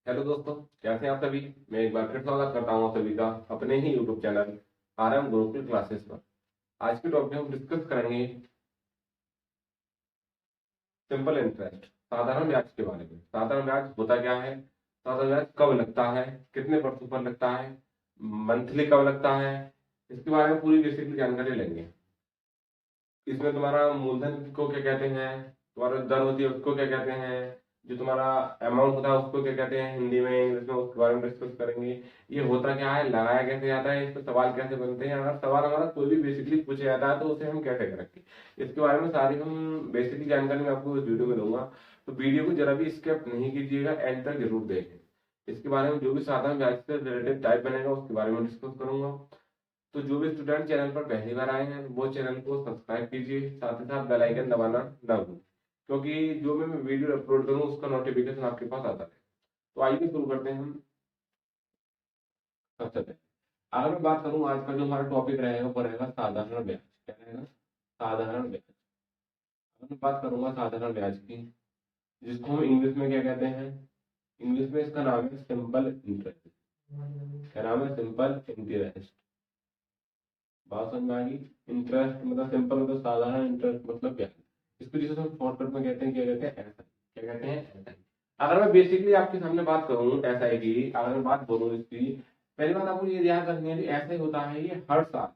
Hello दोस्तों, कैसे हैं आप सभी। मैं एक बार फिर स्वागत करता हूं आप सभी का अपने ही YouTube channel RM Gurukul classes पर। आज के टॉपिक हम डिस्कस करेंगे सिंपल इंटरेस्ट, साधारण ब्याज के बारे में। साधारण ब्याज होता क्या है, साधारण ब्याज कब लगता है, कितने वर्षों पर लगता है, मंथली कब लगता है, इसके बारे में पूरी बेसिकली जानकारी लेंगे। इसमें तुम्हारा मूलधन को क्या कहते हैं, तुम्हारा दर होती है उसको क्या कहते हैं, जो तुम्हारा अमाउंट होता है उसको क्या कहते हैं हिंदी में इंग्लिश में, उसके बारे में डिस्कस करेंगे। ये होता क्या है, लगाया कैसे जाता है, इस पर सवाल कैसे बनते हैं, अगर सवाल हमारा कोई भी बेसिकली पूछा जाता है तो उसे हम कैसे करेंगे, इसके बारे में सारी हम बेसिकली जानकारी मैं आपको इस वीडियो में दूंगा। तो वीडियो को जरा भी स्किप नहीं कीजिएगा, एंड तक जरूर देखें। इसके बारे में जो भी साधारण ब्याज से रिलेटेड टाइप बनेगा उसके बारे में डिस्कस करूंगा। तो जो भी स्टूडेंट चैनल पर पहली बार आए हैं वो चैनल को सब्सक्राइब कीजिए, साथ ही साथ बेल आइकन दबाना ना भूलें, क्योंकि जो मैं वीडियो अपलोड करूँ उसका नोटिफिकेशन आपके पास आता है। तो आइए शुरू करते हैं हम। सबसे पहले अगर मैं बात करूँ, आज का जो हमारा टॉपिक रहेगा वो रहेगा साधारण ब्याज। क्या रहेगा? साधारण ब्याज। अगर मैं बात करूंगा साधारण ब्याज की, जिसको हम इंग्लिश में क्या कहते हैं, इंग्लिश में इसका नाम है सिंपल इंटरेस्ट। क्या नाम है? Simple interest. बात समझ में आ गई। इंटरेस्ट मतलब सिंपल मतलब साधारण, इंटरेस्ट मतलब ब्याज। इसको जिसे हम शॉर्टकट में कहते हैं, क्या कहते हैं, एसआई। क्या कहते हैं? एसआई। अगर मैं बेसिकली आपके सामने बात करूं एसआई की, अगर मैं बात बोलूं इसकी, पहली बात आपको ये याद रखनी है कि ऐसा ही होता है ये हर साल।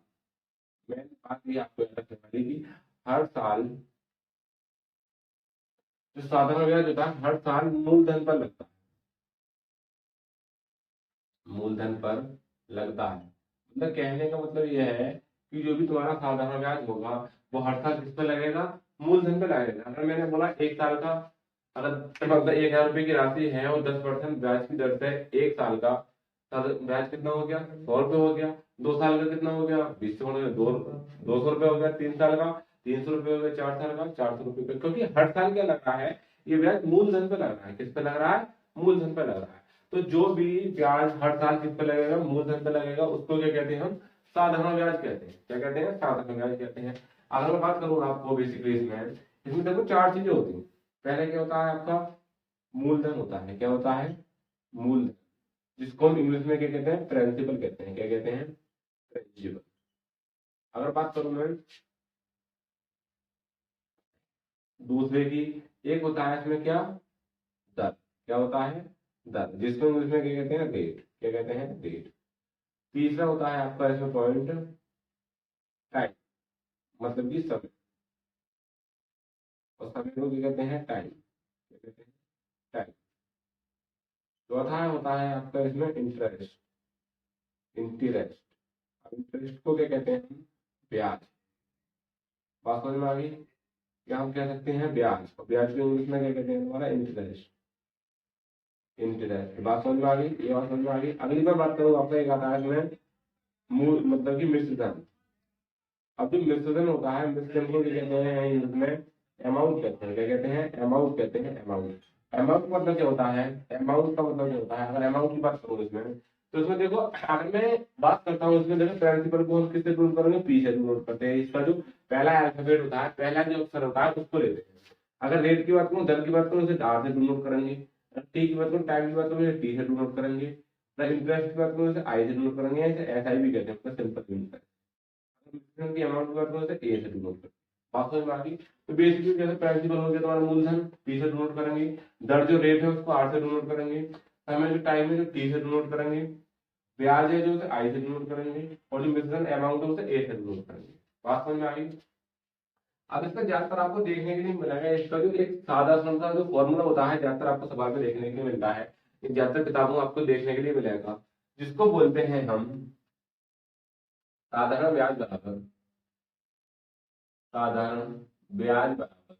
मैंने बात की आपको याद रखने वाली की, हर साल जो साधारण ब्याज होता है हर साल मूलधन पर लगता है। मूलधन पर लगता है मतलब कहने का मतलब यह है कि जो भी तुम्हारा साधारण ब्याज होगा वो हर साल किस पे लगेगा? मूलधन पे लगेगा। अगर मैंने बोला एक साल का, अगर मतलब 1,000 रुपए की राशि है और 10% ब्याज की दर से एक साल का ब्याज कितना हो गया? 100 रुपये हो गया। 2 साल का कितना हो गया? 20 से बढ़कर 200 रुपये हो गया। 3 साल का 300 रुपये हो गया। 4 साल का 400 रुपये, क्योंकि हर साल क्या लग रहा है, ये ब्याज मूलधन पे लग रहा है। किस पे लग रहा है? मूलधन पे लग रहा है। तो जो भी ब्याज हर साल किस पे लगेगा? मूलधन पे लगेगा, उसको क्या कहते हैं हम? साधारण ब्याज कहते हैं। क्या कहते हैं? साधारण ब्याज कहते हैं। अगर मैं बात करूँ आपको बेसिकली इसमें, इसमें देखो चार चीजें होती हैं। पहले क्या होता है आपका? मूलधन होता है। क्या होता है? मूलधन, जिसको हम इंग्लिश में क्या कहते हैं? प्रिंसिपल कहते हैं। क्या कहते हैं? प्रिंसिपल। अगर बात करूं मैं दूसरे की, एक होता है इसमें क्या? दर। क्या होता है? दर, जिसको इंग्लिश में क्या कहते हैं? रेट। क्या कहते हैं? रेट। तीसरा होता है आपका इसमें पॉइंट, टाइम, मतलब कि समय। और समय को क्या कहते हैं? टाइम। क्या कहते हैं? टाइम। चौथा होता है आपका इसमें इंटरेस्ट। इंटरेस्ट। अब इंटरेस्ट को क्या कहते हैं हम? ब्याज। बात समझ में आ गई? या हम कह सकते हैं ब्याज, और ब्याज को इंग्लिश में क्या कहते हैं? हमारा इंटरेस्ट। इंटरेस्ट। बात समझ में आ गई? ये बात समझ में आ गई। अगली बार बात करूँ आपका, एक आता है इसमें मूल मतलब कि मिश्र धन। अब जो मिश्रण होता है, मिश्रण को क्या कहते हैं इंग्लिश में? अमाउंट कहते हैं। क्या कहते हैं? अमाउंट कहते हैं। अमाउंट। अमाउंट का मतलब क्या होता है? अमाउंट का मतलब क्या होता है? अगर अमाउंट की बात करूँ इसमें, तो इसमें देखो, अगर मैं बात करता हूँ इसमें, देखो प्रिंसिपल को हम किससे डिनोट करेंगे? पी से डिनोट करते हैं। इसका जो पहला अल्फाबेट होता है, पहला जो अक्षर होता है उसको लेते हैं। अगर रेट की बात करूँ, दर की बात करूँ, इसे आर से डिनोट करेंगे। टी की बात करूँ, टाइम की बात करूँ, इसे टी से डिनोट करेंगे। इंटरेस्ट की बात करूँ, इसे आई से डिनोट करेंगे। इसे एस आई भी कहते हैं, मतलब सिंपल यूनिट। की अमाउंट की बात करो तो ए से डिनोट करें। बात समझ में आ गई? तो बेसिकली जैसे प्रिंसिपल हो गया तुम्हारा मूलधन, पी से डिनोट करेंगे। दर जो रेट है उसको आर से डिनोट करेंगे। समय जो टाइम है जो टी से डिनोट करेंगे। ब्याज है जो उसे आई से डिनोट करेंगे। और जो मिश्रण अमाउंट है उसे ए से डिनोट करेंगे। बात समझ में आ गई? अब इसका ज्यादातर आपको देखने के लिए मिलेगा, इसका जो एक सादा सा जो फॉर्मूला होता है, ज्यादातर आपको सवाल में देखने के लिए मिलता है, ज्यादातर किताबों में आपको देखने के लिए मिलेगा, जिसको बोलते हैं हम साधारण ब्याज बराबर, साधारण ब्याज बराबर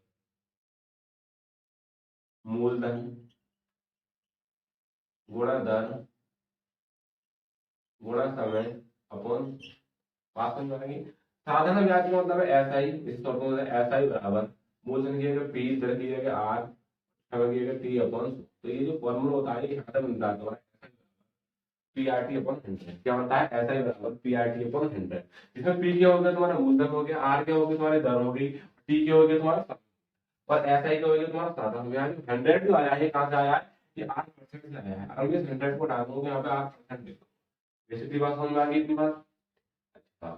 मूलधन गुणा दर गुणा समय अपॉन। बात समझ में आएगी? साधारण ब्याज का मतलब है एस आई, इस तौर पर एस आई बराबर मूलधन की जगह पी, दर की जगह आर, समय की जगह टी अपॉन। तो ये जो फॉर्मूला होता है ये यहाँ तक मिलता है तुम्हारा, पी आर टी अपॉन 100। क्या होता है? एस आई बराबर पी आर टी अपॉन 100। इसमें पी क्या हो गया? तुम्हारा मूलधन हो गया। आर क्या हो गया? तुम्हारी दर हो गई। टी क्या हो गया? तुम्हारा, और एस आई का हो गया तुम्हारा साधारण ब्याज। 100 जो आया है कहाँ से आया है? ये 8% आया है, अगर मैं इस 100 को डालूंगा यहाँ पे 8% देखो, बेसिकली बात समझ में आ गई इतनी बात। अच्छा,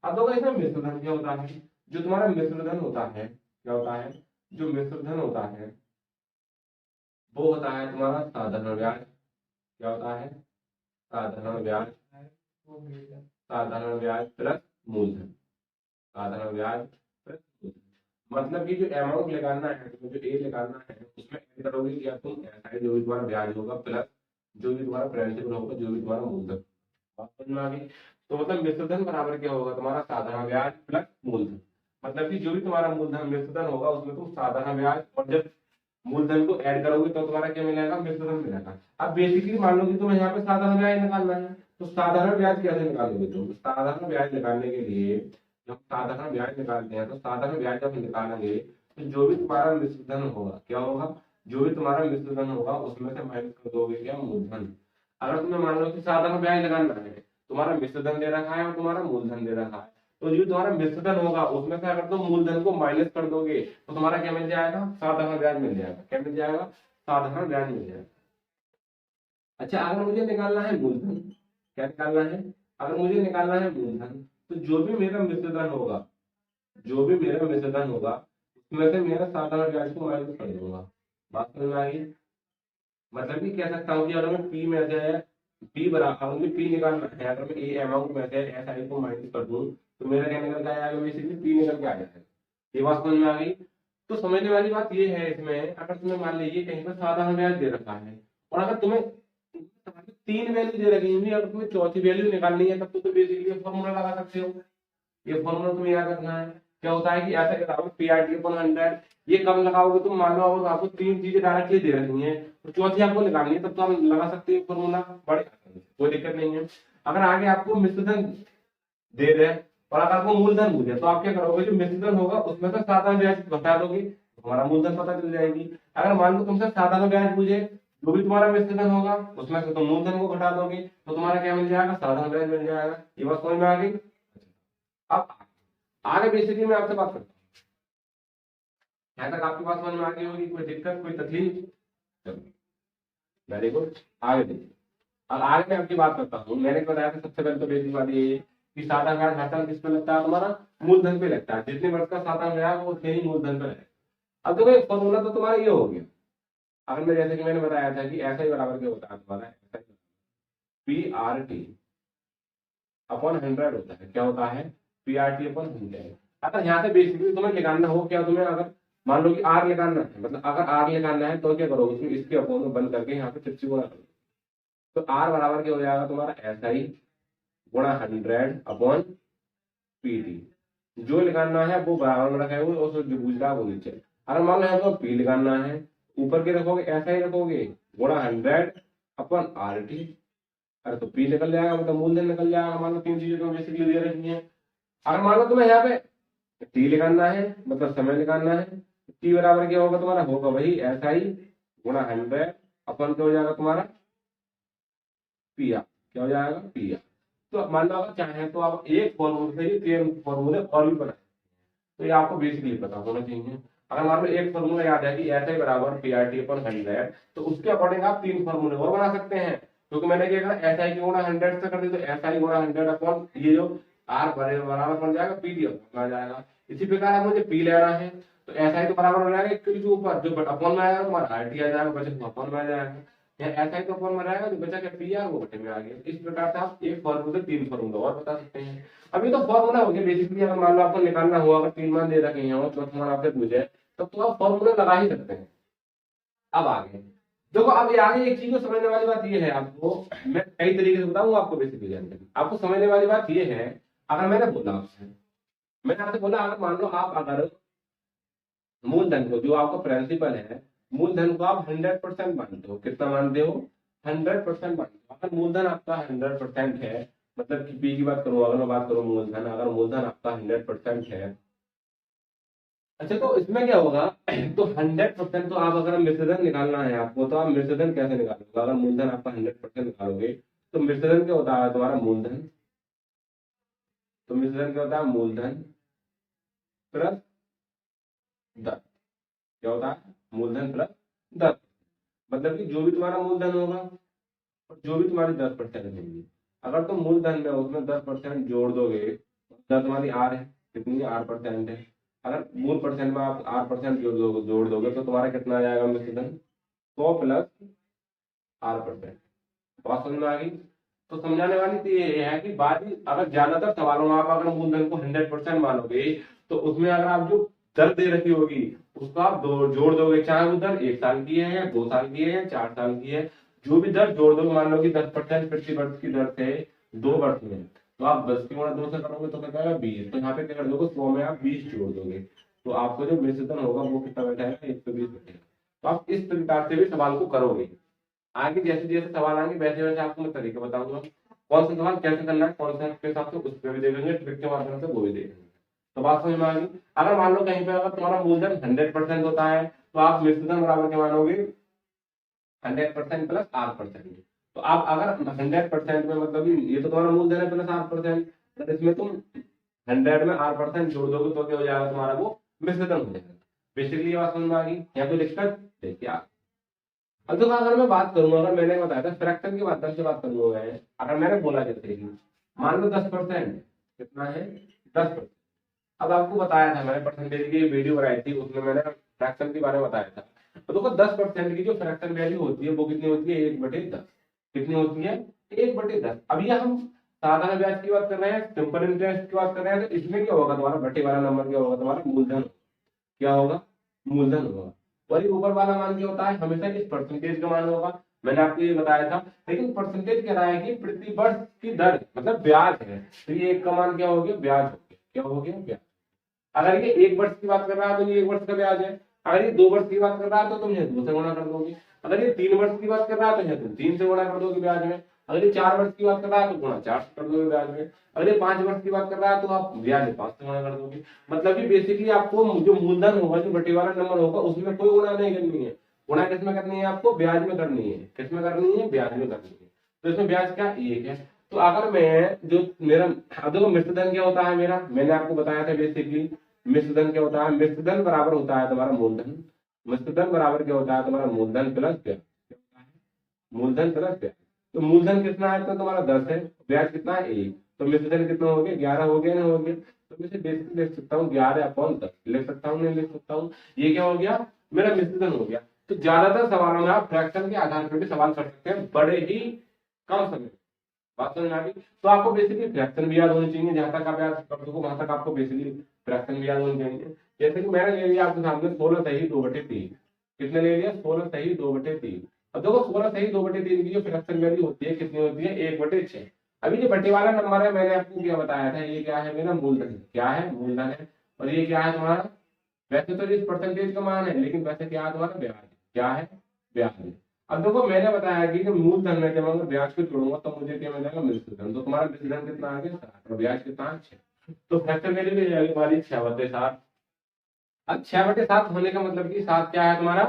अब देखो इसमें मिश्रधन क्या होता है, जो तुम्हारा मिश्रधन होता है क्या होता है, जो मिश्रधन होता है वो होता है तुम्हारा साधारण ब्याज। क्या होता है, साधारण ब्याज, साधारण ब्याज प्लस मूलधन, साधारण ब्याज प्लस मूलधन। मतलब कि जो अमाउंट निकालना है, तुम्हें जो ए निकालना है उसमें ऐड करोगे या तुम ऐसा जो भी तुम्हारा ब्याज होगा प्लस जो भी तुम्हारा प्रिंसिपल होगा, जो भी तुम्हारा मूलधन। बात समझ में आ गई। तो मतलब मिश्रधन बराबर क्या होगा, तुम्हारा साधारण ब्याज प्लस मूलधन। मतलब कि जो भी तुम्हारा मूलधन मिश्रधन होगा उसमें तुम साधारण ब्याज और जब मूलधन को ऐड करोगे तो तुम्हारा क्या मिलेगा, मिश्रधन मिलेगा। अब बेसिकली मान लो कि तुम्हें यहाँ पे साधारण ब्याज निकालना है, तो साधारण ब्याज कैसे निकालोगे तुम, साधारण ब्याज निकालने के लिए जब साधारण ब्याज निकालते हैं तो साधारण ब्याज जब निकालेंगे तो जो भी तुम्हारा मिश्रधन होगा क्या होगा, जो भी तुम्हारा मिश्रधन होगा उसमें से माइनस कर दोगे क्या, मूलधन। अगर तुम्हें मान लो कि साधारण ब्याज लगाना है, तुम्हारा मिश्रधन दे रखा है और तुम्हारा मूलधन दे रखा है, तो जो तुम्हारा मिश्रधन होगा उसमें से अगर तुम मूलधन को माइनस कर दोगे तो तुम्हारा क्या मिल जाएगा, साधारण ब्याज मिल जाएगा। क्या मिल जाएगा, साधारण ब्याज मिल जाएगा। अच्छा, अगर मुझे निकालना है मूलधन, क्या निकालना है, अगर मुझे निकालना है मूलधन, तो जो भी मेरा मिश्रधन होगा, जो भी मेरा मिश्रधन होगा उसमें से मेरा साधारण ब्याज को माइनस कर दूंगा। बात समझ में आ गई। मतलब कि कह सकता हूँ कि अगर मैं पी में से पी बराबर मुझे पी निकालना है, अगर मैं ए अमाउंट में से एस आई को माइनस कर दूं तो मेरा क्या निकल के आएगा, बेसिकली पी निकल के आ जाएगा। ये बात समझ में आ गई। तो समझने वाली बात ये है इसमें, अगर तुम्हें मान लीजिए कहीं पर साधारण ब्याज दे रखा है और अगर तुम्हें तीन वैल्यू दे रखी है, अगर तुम्हें चौथी वैल्यू निकालनी है तब तो बेसिकली फॉर्मूला लगा सकते हो। ये फॉर्मूला तुम्हें याद रखना है। क्या होता है कि ऐसा बराबर पी आर टी अपन 100, ये कब लगाओगे तुम, मान लो अगर आपको तीन चीजें डायरेक्टली दे रखी है तो चौथी आपको निकालनी है, तब तो आप लगा सकते हो फॉर्मूला बड़े आसानी से, कोई दिक्कत नहीं है। अगर आगे आपको मिश्रधन दे रहे और अगर आपको मूलधन पूछे तो आप क्या करोगे, जो मिश्रधन होगा उसमें से साधारण ब्याज घटा दोगे, हमारा मूलधन पता चल जाएगी। अगर मान लो तुमसे साधारण ब्याज पूछे, जो भी तुम्हारा मिश्रधन होगा उसमें से तुम मूलधन को घटा दोगे तो तुम्हारा क्या मिल जाएगा, साधारण ब्याज मिल जाएगा। ये बात समझ में आ गई। अब आगे बेसिकली मैं आपसे बात करता हूँ, यहाँ तक आपकी बात समझ में आ गई होगी, कोई दिक्कत कोई तकलीफ। वेरी गुड, आगे देखिए। अब आगे मैं आपकी बात करता हूँ। मैंने बताया था सबसे पहले तो बेसिक बात ये है कि साधारण ब्याज घाटा किस पे लगता है, तुम्हारा मूलधन पे लगता है। जितने वर्ष का साधारण ब्याज वो उतने ही मूलधन पे लगेगा। अब देखो एक फॉर्मूला तो तुम्हारा ये हो गया। अगर मैं जैसे कि मैंने बताया था कि ऐसा ही बराबर क्या होता है तुम्हारा, पी आर टी अपॉन 100 होता है। क्या होता है, पी आर टी अपॉन 100। अगर यहाँ से बेसिकली तुम्हें निकालना हो क्या, तुम्हें अगर मान लो कि आर निकालना है, मतलब अगर आर निकालना है तो क्या करोगे तुम, इसके अपॉन में बंद करके यहाँ पे 50 गुणा करोगे तो आर बराबर क्या हो जाएगा तुम्हारा, ऐसा ही गुणा 100 अपॉन पी टी। जो निकालना है वो बराबर में रखे हुए और जो गुजरा वो नीचे। अगर मान लो हमको पी निकालना है, ऊपर के रखोगे ऐसा ही रखोगे गुणा 100 अपॉन आर टी। अरे तो पी निकल जाएगा, मतलब मूलधन निकल जाएगा। मान लो तीन चीजें तो बेसिकली दे रखी है। अगर मान लो तुम्हें यहाँ पे टी निकालना है, मतलब समय निकालना है, टी बराबर क्या होगा तुम्हारा, होगा वही ऐसा ही गुणा 100 अपन क्या हो जाएगा तुम्हारा पिया। क्या हो जाएगा, पिया। तो मान लो अगर चाहे तो आप एक फॉर्मूले से ही तीन फॉर्मूले और भी बना, तो ये आपको बेसिकली पता होना चाहिए। अगर मान लो एक फॉर्मूला याद है कि ऐसा ही बराबर पी आर टी अपन 100, तो उसके अकॉर्डिंग आप तीन फॉर्मूले और बना सकते हैं। क्योंकि मैंने क्या कहा, ऐसा ही गुणा 100 से कर दी तो ऐसा ही गुणा 100 अपॉन ये जो आर बराबर बन जाएगा पी डी अपॉन आ जाएगा। इसी प्रकार आप मुझे पी लेना है तो ऐसा ही तो बराबर हो जाएगा एक के ऊपर जो अपॉन में आएगा तुम्हारा आर टी आ जाएगा, बचे अपॉन में आ जाएगा। या ऐसा ही तो अपॉन में रहेगा जो बचा क्या पी आर वो बटे में आ गया। इस प्रकार से आप एक फॉर्मूले तीन फॉर्मूले और बता सकते हैं। अभी तो फॉर्मूला हो गया बेसिकली। अगर मान लो आपको निकालना हुआ, अगर तीन मान दे रखे हैं और चौथा मान आपसे पूछे तब तो आप फॉर्मूला लगा ही सकते हैं। अब आगे देखो, अब ये आगे एक चीज को समझने वाली बात ये है, आपको मैं कई तरीके से बताऊंगा आपको बेसिकली जानकारी। आपको समझने वाली बात ये है, अगर मैंने आपसे बोला अगर मान लो आप अगर मूलधन को, जो आपका प्रिंसिपल है, मूलधन को आप 100% मानते हो, कितना मानते हो, 100% मानते हो। अगर मूलधन आपका 100% है, मतलब कि पी की बात करूं, अगर मैं बात करूं मूलधन, अगर मूलधन आपका 100% है, अच्छा तो इसमें क्या होगा तो 100% तो आप अगर मिश्रधन निकालना है आपको, तो आप मिश्रधन कैसे निकालोगे, अगर मूलधन आपका 100% निकालोगे तो मिश्रधन क्या होता है तुम्हारा मूलधन, तो मिश्रधन क्या होता है, मूलधन प्लस 10। क्या होता है, मूलधन प्लस 10। मतलब कि जो भी तुम्हारा मूलधन होगा और जो भी तुम्हारी 10% होगी, अगर तुम मूलधन में उसमें 10% जोड़ दोगे, दस तुम्हारी आर है, कितनी R% है, अगर मूल परसेंट में आप R% जोड़ दोगे तो तुम्हारा कितना आ जाएगा मिश्रधन, 100 प्लस R%। बात समझ में आ गई? तो समझाने वाली तो ये है कि बात अगर ज्यादातर सवालों में आप अगर मूलधन को 100% मानोगे, तो उसमें अगर आप जो दर दे रखी होगी उसको आप जोड़ दोगे, चाहे वो दर 1 साल की है या 2 साल की है या 4 साल की है, जो भी दर जोड़ दोगे, मान लो कि 10% प्रति वर्ष की दर से 2 वर्ष में, तो आप 10 की गुणा 2 से करोगे तो कितना आएगा 20, तो यहाँ पे क्या कर दोगे 100 में आप 20 जोड़ दोगे, तो आपको जो मिश्रधन होगा वो कितना बैठेगा 120 बैठेगा। तो आप इस प्रकार से भी सवाल को करोगे। आगे जैसे जैसे सवाल आएंगे वैसे वैसे आपको मैं तरीका बताऊंगा, कौन सा सवाल कैसे करना है, कौन सा के हिसाब से उस पर भी देखेंगे, ट्रिक के माध्यम से वो भी देखेंगे। तो बात समझ में आ गई? अगर मान लो कहीं पे अगर तुम्हारा मूलधन 100% होता है तो आप मिश्रधन बराबर क्या मानोगे, 100% प्लस R%। तो आप अगर 100% में मतलब ये तो तुम्हारा मूलधन है प्लस R%, तो इसमें तुम 100 में R% जोड़ दोगे तो क्या हो जाएगा तुम्हारा, वो मिश्रधन हो जाएगा। बेसिकली ये बात समझ में आ गई? यहाँ पे दिक्कत देखिए आप। अब देखो अगर मैं बात करूंगा, अगर मैंने बताया था फ्रैक्शन की माध्यम से बात करूंगा मैं, अगर मैंने बोला जैसे कि मान लो 10%, कितना है 10%। अब आपको बताया था मैंने परसेंटेज की वीडियो बनाई थी, उसमें मैंने फ्रैक्शन के बारे में बताया था। तो देखो 10% की जो फ्रैक्शन वैल्यू होती है वो कितनी होती है, 1/10। कितनी होती है, 1/10। अब ये हम साधारण ब्याज की बात कर रहे हैं, सिंपल इंटरेस्ट की बात कर रहे हैं, तो इसमें क्या होगा तुम्हारा बटे वाला नंबर क्या होगा, तुम्हारा मूलधन क्या होगा, मूलधन होगा। और ये ऊपर वाला मान क्या होता है, हमेशा इस परसेंटेज का मान होगा, मैंने आपको ये बताया था। लेकिन परसेंटेज कह रहा है कि प्रति वर्ष की दर मतलब ब्याज है, तो ये एक का मान क्या हो गया, ब्याज हो गया। क्या हो गया, ब्याज। अगर ये 1 वर्ष की बात कर रहा है तो ये 1 वर्ष का ब्याज है, अगर ये 2 वर्ष की बात कर रहा है तो तुम 2 से गुणा कर दोगे, अगर ये 3 वर्ष की बात कर रहा है तो तुम 3 से गुणा कर दोगे ब्याज में, अगर ये 4 वर्ष की बात कर रहा है तो गुणा 4 से कर दोगे ब्याज में, अगर ये 5 वर्ष की बात कर रहा है तो आप ब्याज 5 से गुणा कर दोगे। मतलब कि बेसिकली आपको जो मूलधन होगा, जो बटे वाला नंबर होगा, उसमें कोई गुणा नहीं करनी है। गुणा किसमें करनी है, आपको ब्याज में करनी है। किसमें करनी है, ब्याज में करनी है। तो इसमें ब्याज क्या 1 है। तो अगर मैं जो मेरा, अब देखो मिश्रधन क्या होता है मेरा, मैंने आपको बताया था बेसिकली मिश्रधन क्या होता है, मिश्रधन बराबर होता है तुम्हारा मूलधन। मिश्रधन बराबर क्या होता है तुम्हारा मूलधन प्लस ब्याज। क्या होता है, मूलधन प्लस ब्याज। तो मूलधन कितना है तो तुम्हारा 10 है, ब्याज कितना है 1, तो मिश्रधन कितना हो गया 11 हो गया, ना हो गया। तो मैं इसे बेसिकली लिख सकता हूँ 11/10 लिख सकता हूँ, नहीं लिख सकता हूँ, ये क्या हो गया मेरा मिश्रधन हो गया। तो ज्यादातर सवालों में आप फ्रैक्शन के आधार पर भी सवाल कर सकते हैं, बड़े ही कम समय में। बात समझ में आ गई? तो आपको बेसिकली फ्रैक्शन भी याद होनी चाहिए, जहां तक आप याद कर सको वहां तक आपको बेसिकली फ्रैक्शन भी याद होनी चाहिए। जैसे कि मैंने ले लिया आपके सामने 16 सही 2/3, कितने ले लिया 16 सही 2/3। अब देखो 16 सही 2/3 की जो फ्रैक्शन वैल्यू होती है कितनी होती है, 1/6। अभी जो बटे वाला नंबर है मैंने आपको क्या बताया था, ये क्या है मेरा मूलधन, क्या है मूलधन है। और ये क्या है तुम्हारा, वैसे तो इस परसेंटेज का मान है लेकिन वैसे क्या है तुम्हारा ब्याज, क्या है ब्याज है। अब देखो मैंने बताया कि मूलधन में जब मैं ब्याज को जोड़ूंगा तो मुझे क्या मिलेगा, मिश्रधन। तो तुम्हारा मिश्रधन कितना आ गया 7 और ब्याज कितना है 6। तो फैक्टर वैल्यू मिल जाएगी हमारी 6/7। अब 6/7 होने का मतलब कि 7 क्या है तुम्हारा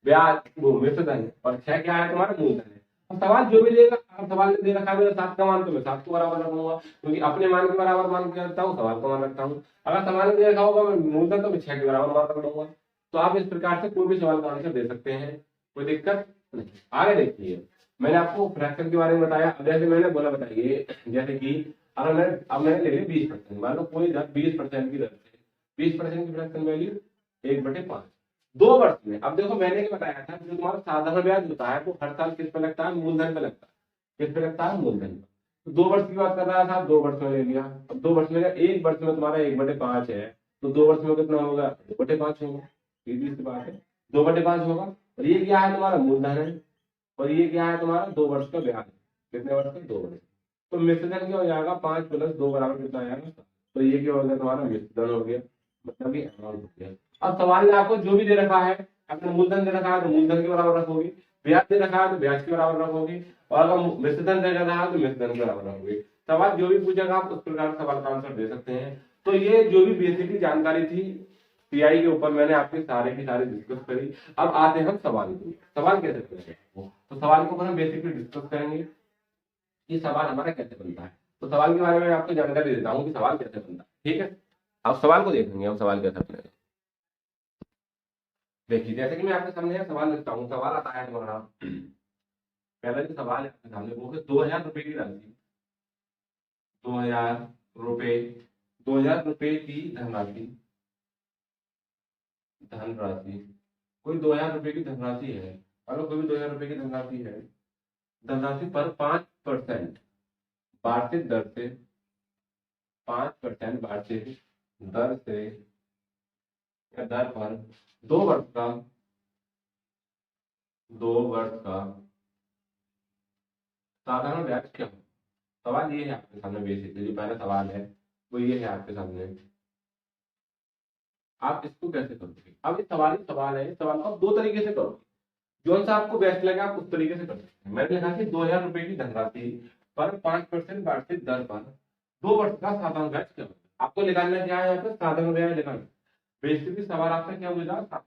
ब्याज, वो मिश्रधन है, और 6 क्या है तुम्हारा मूलधन है। अब सवाल जो भी लेगा, अगर सवाल ने दे रखा है मेरा 7 का मान, तो मैं 7 को बराबर रखूंगा, क्योंकि अपने मान के बराबर मान के रखता हूँ, सवाल का मान रखता हूँ। अगर सवाल ने दे रखा होगा मैं मूलधन, तो मैं 6 के बराबर मान रख लूंगा। तो आप इस प्रकार से कोई भी सवाल का आंसर दे सकते हैं, कोई दिक्कत नहीं। आगे देखिए, मैंने आपको फ्रैक्शन के बारे में बताया। अब जैसे मैंने बोला बताइए, जैसे कि अगर मैंने ले लिया 20%, मान लो कोई दर 20% की दर से 20% की फ्रैक्शन वैल्यू 1/5 2 वर्ष में। अब देखो मैंने क्या बताया था, जो तुम्हारा साधारण ब्याज होता है वो हर साल किस पे लगता है, मूलधन पे लगता है। किस पे लगता है, मूलधन पे। तो 2 वर्ष की बात कर रहा था, 2 वर्ष में ले लिया। अब 2 वर्ष में, 1 वर्ष में तुम्हारा 1/5 है, तो 2 वर्ष में कितना होगा, 2/5 होगा। सीधी सी बात है, 2/5 होगा। और ये क्या है तुम्हारा मूलधन है, और ये क्या है तुम्हारा 2 वर्ष का ब्याज। कितने वर्ष का, 2 वर्ष। तो मिश्रधन क्या हो जाएगा, 5 + 2 बराबर कितना आएगा, तो ये क्या हो गया तुम्हारा मिश्रधन हो गया, मतलब ये अमाउंट हो गया। अब सवाल में आपको जो भी दे रखा है, अगर मूलधन दे रखा है तो मूलधन के बराबर रखोगे, ब्याज दे रखा है तो ब्याज के बराबर रखोगे, और अगर मिश्रधन दे रखा है तो मिश्रधन के बराबर रखोगे। सवाल जो भी पूछेगा आप उस प्रकार सवाल का आंसर दे सकते हैं। तो ये जो भी बेसिकली जानकारी थी सीआई के ऊपर मैंने आपके सारे की सारी डिस्कस करी। अब आते हैं हम सवाल को, सवाल कैसे करेंगे। तो सवाल को हम बेसिकली डिस्कस करेंगे कि सवाल हमारा कैसे बनता है। तो सवाल के बारे में आपको जानकारी देता हूँ कि सवाल कैसे बनता है, ठीक है। अब सवाल को देखेंगे, अब सवाल कैसे बनेगा। देखिए जैसे कि मैं आपके सामने एक सवाल लिखता हूँ, सवाल आता है तुम्हारा। पहला जो सवाल है आपके सामने वो है 2,000 रुपए की राशि, 2,000 रुपए, 2,000 रुपए की धनराशि, धनराशि, कोई 2,000 रुपए की धनराशि है, अगर कोई भी 2,000 रुपए की धनराशि है, धनराशि पर 5% वार्षिक दर से, 5% वार्षिक दर से या दर पर 2 वर्ष का, 2 वर्ष का साधारण ब्याज क्या हो। सवाल ये है आपके सामने, बेसिकली जो पहला सवाल है वो ये है आपके सामने। आप इसको कैसे करोगे? अब ये सवाल है, इस सवाल को आप दो तरीके से करोगे, जो सा आपको बेस्ट लगे आप उस तरीके से कर सकते हैं। मैंने लिखा कि 2,000 रुपए की धनराशि पर 5% वार्षिक दर पर 2 वर्ष का साधारण ब्याज क्या होगा। आपको निकालना क्या है, यहाँ पे साधारण ब्याज निकालना। बेसिकली सवाल आपका क्या पूछा।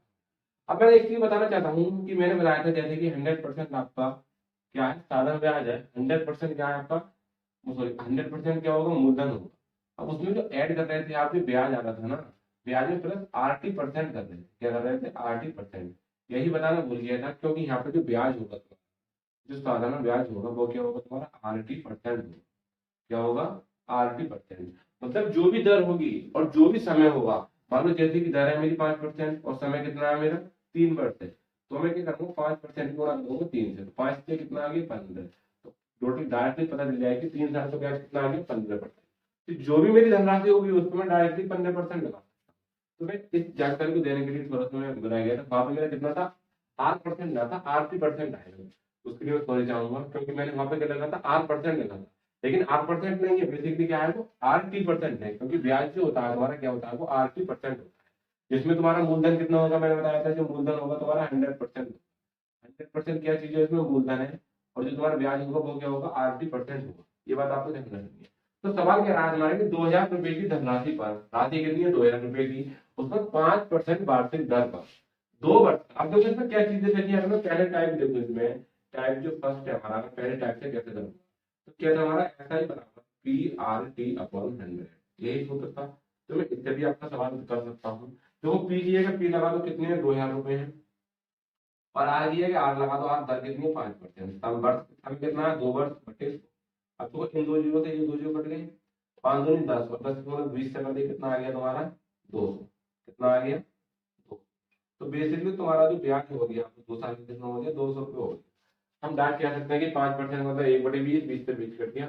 अब मैं एक चीज बताना चाहता हूँ कि मैंने बताया था जैसे कि 100% आपका क्या है, साधारण ब्याज है। 100% क्या है आपका, सॉरी 100% क्या होगा, मूलधन होगा। अब उसमें जो ऐड कर रहे थे आप, ब्याज आ रहा था ना, ब्याज में प्लस RT% कर रहे थे। क्या कर रहे थे, RT%। यही बताना भूल गया था, क्योंकि यहाँ पे जो ब्याज होगा, जो साधारण ब्याज होगा वो क्या होगा तुम्हारा, RT% होगा। क्या होगा, RT%। मतलब जो भी दर होगी और जो भी समय होगा, मान लो जैसे कि दर है मेरी 5% और समय कितना है मेरा 3 वर्ष है, तो मैं क्या करूंगा 5% गुणा करूंगा 3 से, तो 5 से कितना आ गया 15। तो टोटल डायरेक्टली पता चल जाएगा कि 3 साल का ब्याज कितना आ गया 15%। तो जो भी मेरी धनराशि होगी उसको मैं डायरेक्टली 15% लगा। तो मैं इस जानकारी को देने के लिए थोड़ा सा मैं बनाया गया था, वहां पे मेरा कितना था, R% ना था, RT% आएगा। उसके लिए मैं सॉरी चाहूंगा, क्योंकि मैंने वहां पे क्या लगा था, R% लगा था, लेकिन R% नहीं है, बेसिकली क्या है वो RT% है, क्योंकि ब्याज जो होता है तुम्हारा क्या होता है, वो RT% होता है। जिसमें तुम्हारा मूलधन कितना होगा, मैंने बताया था, जो मूलधन होगा तुम्हारा 100%। 100% क्या चीज है, इसमें मूलधन है, और जो तुम्हारा ब्याज होगा वो क्या होगा, RT% होगा। ये बात आपको ध्यान रखनी है। तो सवाल क्या रहा है हमारे कि 2,000 रुपए की धनराशि पर, राशि कितनी है 2,000 रुपए की, उसमें 5% वार्षिक दर पर 2 वर्ष। अब देखो इसमें क्या चीजें देखिए, अगर मैं पहले टाइप देखो, इसमें टाइप जो फर्स्ट है हमारा, पहले टाइप से कैसे करूँ, तो क्या था हमारा, ऐसा ही बराबर PRT/100, यही सूत्र था। तो मैं इससे भी आपका सवाल कर सकता हूँ। देखो पी दिएगा, पी लगा दो कितने हैं, 2,000 रुपए है, और आर दिएगा, आर लगा दो, आर दर कितनी है 5%। तब वर्ष समय कितना है, 2 वर्ष बटे। अब तो इन दो जीरो से ये दो जीरो कट गए, 5 दूनी 10 और 10 20 से बटे कितना आ गया तुम्हारा 200। कितना आ गया 200। तो बेसिकली तुम्हारा जो ब्याज हो गया 2 साल में कितना हो गया, 200 रुपये हो गया। हम डायरेक्ट कह सकते हैं कि 5% मतलब 1/20, 20 से 20 कट गया,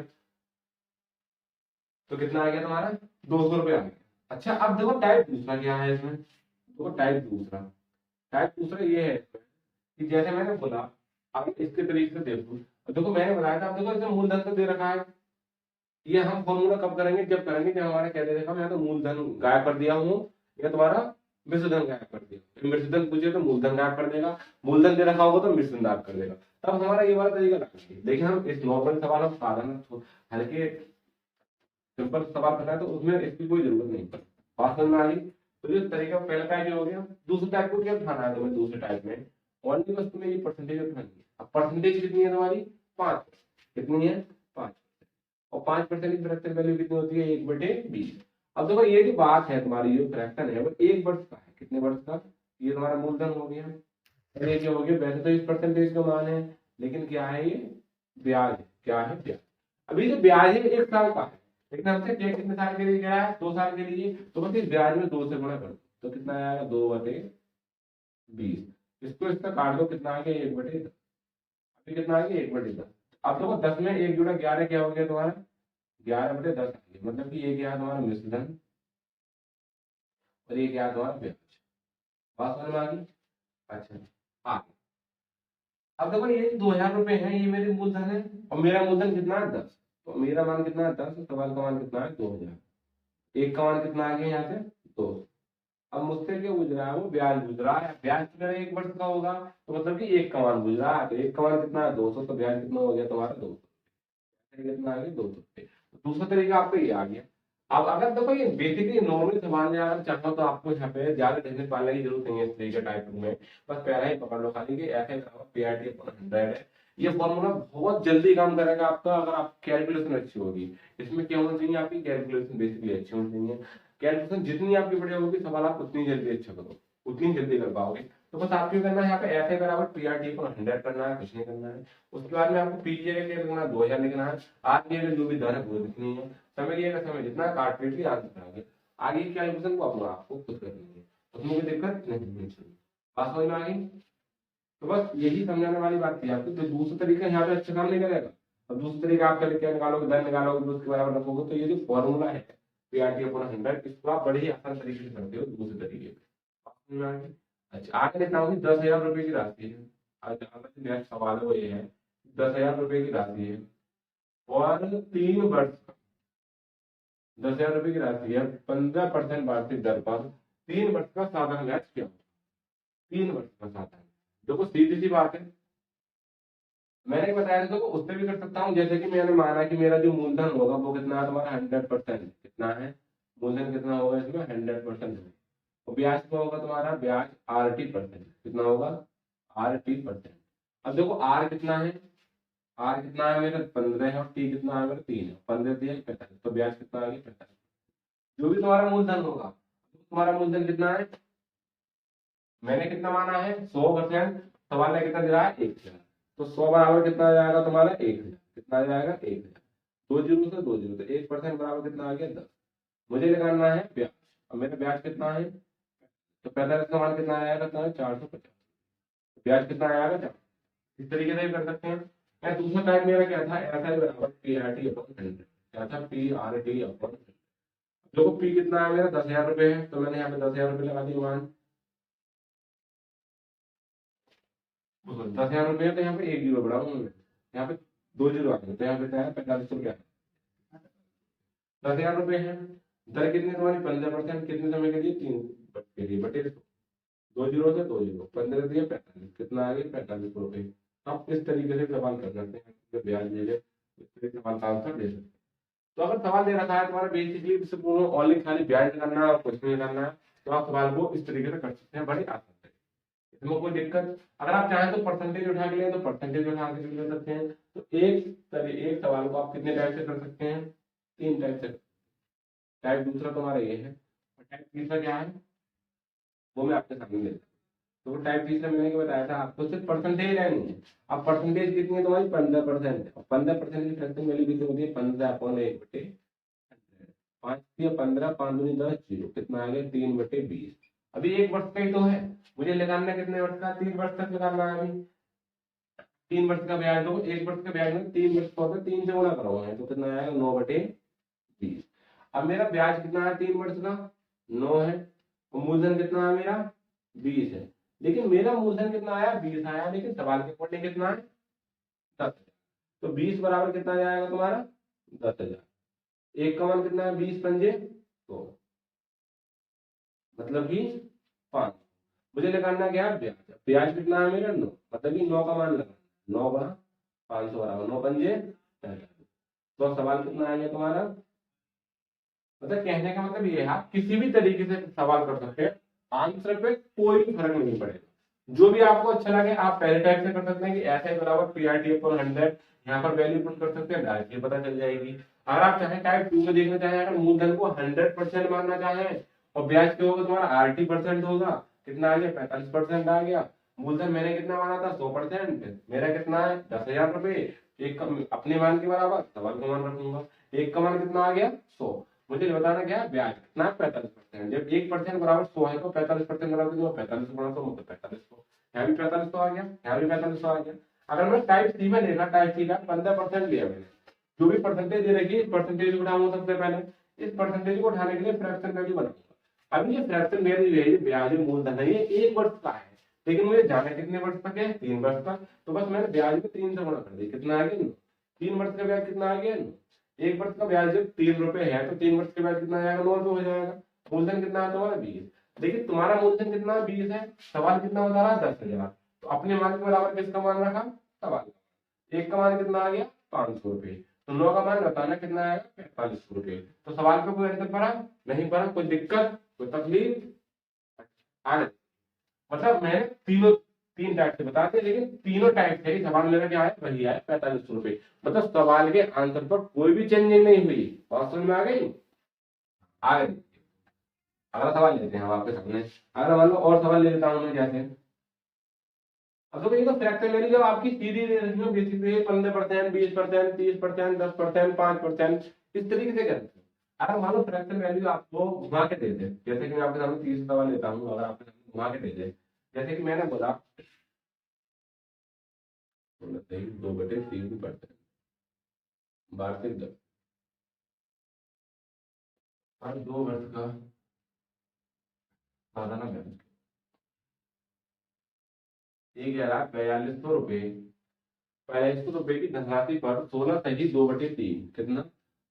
तो कितना आ गया तुम्हारा 200 रुपये आ गया। अच्छा अब देखो टाइप दूसरा क्या है इसमें, देखो टाइप दूसरा ये है इसमें कि जैसे मैंने बोला, अब इसके तरीके से देखो, देखो मैंने बताया था, अब देखो इसमें मूलधन तो दे रखा है। ये हम फॉर्मूला कब करेंगे, जब करेंगे जब हमारे क्या दे देखा, मैं तो मूलधन गायब कर दिया हूँ, या तुम्हारा मिश्रधन गायब कर दिया। तो मिश्रधन पूछे तो मूलधन गायब कर देगा, मूलधन दे रखा होगा तो मिश्रधन गायब कर देगा। तब हमारा ये वाला तरीका लगेगा। लेकिन हम इस नॉर्मल सवाल, हम साधारण हल्के सिंपल सवाल करना है, तो उसमें इसकी कोई जरूरत नहीं पड़ती। बात समझ में आ गई। तो जो तरीका पहला टाइप जो हो गया, दूसरे टाइप को क्या उठाना है तुम्हें, दूसरे टाइप में ओनली बस तुम्हें ये परसेंटेज उठानी है। अब परसेंटेज कितनी है तुम्हारी 5, कितनी है 5, और 5% की फ्रैक्शन वैल्यू कितनी होती है 1/20। अब देखो ये जो बात है तुम्हारी, जो फ्रैक्शन है वो 1 वर्ष का है, कितने वर्ष का, ये तुम्हारा मूलधन हो गया, और ये जो हो गया, वैसे तो इस परसेंटेज का मान है, लेकिन क्या है ये ब्याज है, क्या है ब्याज। अभी जो ब्याज है 1 साल का है, लेकिन हमसे क्या कितने साल के लिए गया है, 2 साल के लिए, तो बस इस ब्याज में 2 से गुणा कर दो, तो कितना आएगा 2/20। इसको इसका काट दो, कितना आ गया 1/10। अभी कितना आ गया 1/10। अब देखो 10 में 1 जुड़ा 11, क्या हो गया तुम्हारा 11/10 आ गया, मतलब कि ये क्या है तुम्हारा मिश्रधन, और ये क्या है तुम्हारा ब्याज। बात समझ में आ गई। अच्छा आगे, अब देखो ये 2,000 रुपए है, ये मेरे मूलधन है, और मेरा मूलधन कितना है 10, तो मेरा मान कितना है 10, सवाल का मान कितना है 2,000। एक का मान कितना आ गया यहाँ पे 2। अब मुझसे क्या पूछ रहा है, वो ब्याज पूछ रहा है। ब्याज तो मेरा 1 वर्ष का होगा, तो मतलब कि एक का मान पूछ रहा है, तो एक का मान कितना है 200, तो ब्याज कितना हो गया तुम्हारा 200। कितना आ गया 200। दूसरा तरीका आपका ये आ गया। अब अगर देखो ये बेसिकली नॉर्मल सवाल में अगर चाहो तो आपको यहाँ पे ज्यादा ढंग पालने की जरूरत नहीं है इस तरीके टाइप में। बस पहला ही पकड़ लो खाली कि ऐसे PRT/100 है। ये फॉर्मूला बहुत जल्दी काम करेगा आपका, अगर आप कैलकुलेशन अच्छी होगी। इसमें क्या होना चाहिए, आपकी कैलकुलेशन बेसिकली अच्छी होनी चाहिए। कैलकुलेशन जितनी आपकी बढ़िया होगी, सवाल आप उतनी जल्दी अच्छा करो, उतनी जल्दी कर पाओगे। तो बस आपको करना है यहाँ पे ऐसे बराबर पीआरटी को 100 करना है, कुछ नहीं करना है। उसके बाद में आपको पीजी के लिए लिखना है 2000 लिखना है, आर के लिए जो भी दर है वो लिखनी है, समय लिएगा समय जितना काट पीट के आंसर आगे आगे की कैलकुलेशन को अपना आपको खुद करनी है, उसमें कोई दिक्कत नहीं होनी चाहिए। बात समझ में आ गई? तो बस यही समझाने वाली बात थी आपकी। तो दूसरा तरीका यहाँ पे अच्छा काम नहीं करेगा। अब दूसरा तरीका आप क्या निकालोगे, दर निकालोगे तो उसके बराबर रखोगे, तो ये जो फॉर्मूला है पीआरटी अपॉन 100 इसको आप बड़े ही आसान तरीके से करते हो दूसरे तरीके से। अच्छा आगे लिखना होगी 10,000 रुपए की राशि है। आज नेक्स्ट सवाल वो ये है 10,000 रुपए की राशि है और 3 वर्ष 10,000 रुपए की राशि है 15% वार्षिक दर पर 3 वर्ष का साधारण ब्याज क्या होगा? 3 वर्ष का साधारण, देखो सीधी सी बात है, मैंने बताया था तो उससे भी कर सकता हूँ। जैसे कि मैंने माना कि मेरा जो मूलधन होगा वो कितना है तुम्हारा 100%, कितना है मूलधन कितना होगा इसमें 100% है। और ब्याज क्या होगा तुम्हारा, ब्याज RT%, कितना होगा RT%। अब देखो आर कितना है, आर कितना है मेरा 15 है और टी कितना है मेरा 3 है, 15 दिया 45, तो ब्याज कितना आ गया 45। जो भी तुम्हारा मूलधन होगा, तुम्हारा मूलधन कितना है, मैंने कितना माना है 100%, सवाल ने कितना दे रहा है 1,000, तो 100 बराबर कितना आ जाएगा तुम्हारा 1,000, कितना आ जाएगा 1,000, 2 जीरो से 2 जीरो, तो 1% बराबर कितना आ गया 10। मुझे निकालना है ब्याज, अब मेरा ब्याज कितना है, तो 45 का मान कितना आएगा, कितना है 450, ब्याज कितना आएगा 4। इस तरीके से भी कर सकते हैं। मैं दूसरा टाइप मेरा क्या था, ऐसा ही बराबर पीआरटी अपॉन 100, क्या था पीआरटी अपॉन 100। देखो पी कितना है मेरा 10,000 रुपए है, तो मैंने यहाँ पे 10,000 रुपए लगा दिए मान, 10,000 रुपए है तो यहाँ पे 1 जीरो बढ़ाऊंगा मैं, यहाँ पे 2 जीरो आ गए, तो यहाँ पे क्या है 45 रुपया। 10,000 रुपए है, दर कितनी तुम्हारी 15%, कितने समय के लिए 3 के लिए बटे 2 जीरो से 2 जीरो, 15 दिए 45, कितना आ गया 45 रुपए। आप इस तरीके से सवाल कर सकते हैं, तो ब्याज ले ले इस तरीके से सवाल का आंसर दे सकते हैं। तो अगर सवाल दे रखा है तुम्हारा बेसिकली ओनली खाली ब्याज करना है और कुछ नहीं करना है, तो आप सवाल को इस तरीके से कर सकते हैं बड़ी आसान से, इसमें कोई दिक्कत। अगर आप चाहें तो परसेंटेज उठा के लिए तो परसेंटेज उठा के ले सकते हैं। तो एक सवाल को आप कितने टाइप से कर सकते हैं, 3 टाइप से। टाइप दूसरा तुम्हारा ये है, और टाइप तीसरा क्या है वो मैं आपके सामने देता हूँ। तो टाइप तीसरा मैंने क्या बताया था आपको, सिर्फ परसेंटेज लेनी है। अब परसेंटेज कितनी है तुम्हारी 15% है, 15% की फ्रैक्शन वैल्यू कितनी होती है 15/1/100, 5 5 दूनी 10 जीरो, कितना आ गया 3/20। अभी 1 वर्ष का ही तो है, मुझे लगाना है कितने वर्ष का, 3 वर्ष तक लगाना है। अभी 3 वर्ष का ब्याज, तो 1 वर्ष का ब्याज में 3 वर्ष का होता है, 3 से गुणा करोगे तो कितना आएगा 9/20। अब मेरा ब्याज कितना है 3 वर्ष का 9 है, और मूलधन कितना है मेरा 20 है। लेकिन मेरा मूलधन कितना आया 20 आया, लेकिन सवाल के अकॉर्डिंग कितना है 10,000। तो 20 बराबर कितना जाएगा तुम्हारा 10,000। एक का मान कितना है 20 पंजे तो मतलब कि 5। मुझे निकालना क्या है ब्याज, ब्याज कितना है मेरा 9, मतलब कि 9 का मान लगाना, 9/500 बराबर 9 पंजे 45। तो सवाल कितना आ गया तुम्हारा, मतलब कहने का मतलब ये है आप किसी भी तरीके से सवाल कर सकते हैं, आंसर पे कोई भी फर्क नहीं पड़ेगा। जो भी आपको अच्छा लगे आप पहले टाइप से कर सकते हैं कि ऐसे बराबर पीआरटी अपॉन 100, यहाँ पर वैल्यू पुट कर सकते हैं, डायरेक्टली पता चल जाएगी। अगर आप चाहें टाइप 2 में देखना चाहें, अगर मूलधन को 100% मानना चाहें और ब्याज क्या होगा तुम्हारा RT% होगा, कितना आ गया 45% आ गया। मूलधन मैंने कितना माना था 100%, मेरा कितना है 10,000 रुपए, एक अपने मान के बराबर सवाल का मान रखूंगा, एक का मान कितना आ गया 100। मुझे बताना क्या है ब्याज कितना 45%, जब 1% बराबर 100 है तो 45% बराबर 45 गुणा 100 मतलब 4500, यहाँ भी 4500 आ गया, यहाँ भी 4500 आ गया। अगर मैं टाइप सी में देखा, टाइप सी का 15% लिया मैंने, जो भी परसेंटेज दे रखी है इस परसेंटेज को उठाऊंगा सबसे पहले, इस परसेंटेज को उठाने के लिए फ्रैक्शन वैल्यू बनाऊंगा। अभी ये फ्रैक्शन वैल्यू है, ब्याज मूलधन है, ये 1 वर्ष का है, लेकिन मुझे जाना कितने वर्ष तक है 3 वर्ष तक, तो बस मैंने ब्याज में 3 से गुणा कर दिया, कितना आ गया 3 वर्ष का ब्याज कितना आ गया 1 वर्ष का ब्याज जब 3 रुपए है तो 3 वर्ष के बाद कितना आएगा 9 रुपए हो जाएगा। मूलधन कितना है तुम्हारा 20, लेकिन तुम्हारा मूलधन कितना 20 है, सवाल कितना बता रहा 10,000, तो अपने मान के बराबर किसका मान रखा सवाल, एक का मान कितना आ गया 500 रुपए, तो 9 का मान बताना कितना आएगा 45 रुपए। तो सवाल पे कोई आंसर पड़ा नहीं पड़ा, कोई दिक्कत कोई तकलीफ आगे, मतलब मैंने तीन टाइप से बताते, लेकिन तीनों टाइप से सवाल मेरा क्या है वही है 45 रुपए, मतलब सवाल के आंसर पर कोई भी चेंजिंग नहीं हुई। बात समझ में आ गई? आगे अगला सवाल लेते हैं हम आपके सामने। अगला मान लो और सवाल ले लेता हूँ मैं, जैसे अब तो ये तो फ्रैक्शन वैल्यू जब आपकी सीधी रेशियो बेसिस पे 15%, 20%, 30%, 10%, 5%, इस तरीके से करते हैं। अगर मान लो फ्रैक्शन वैल्यू आपको घुमा के दे दे, जैसे कि मैं आपके सामने 30 सवाल लेता हूँ, अगर आपके सामने घुमा के दे दे, जैसे कि मैंने बोला 2/3% वार्षिक दर हर 2 वर्ष का सालाना ब्याज 1,42,000 रुपये, 42,000 रुपये की धनराशि पर 16 सही 2/3, कितना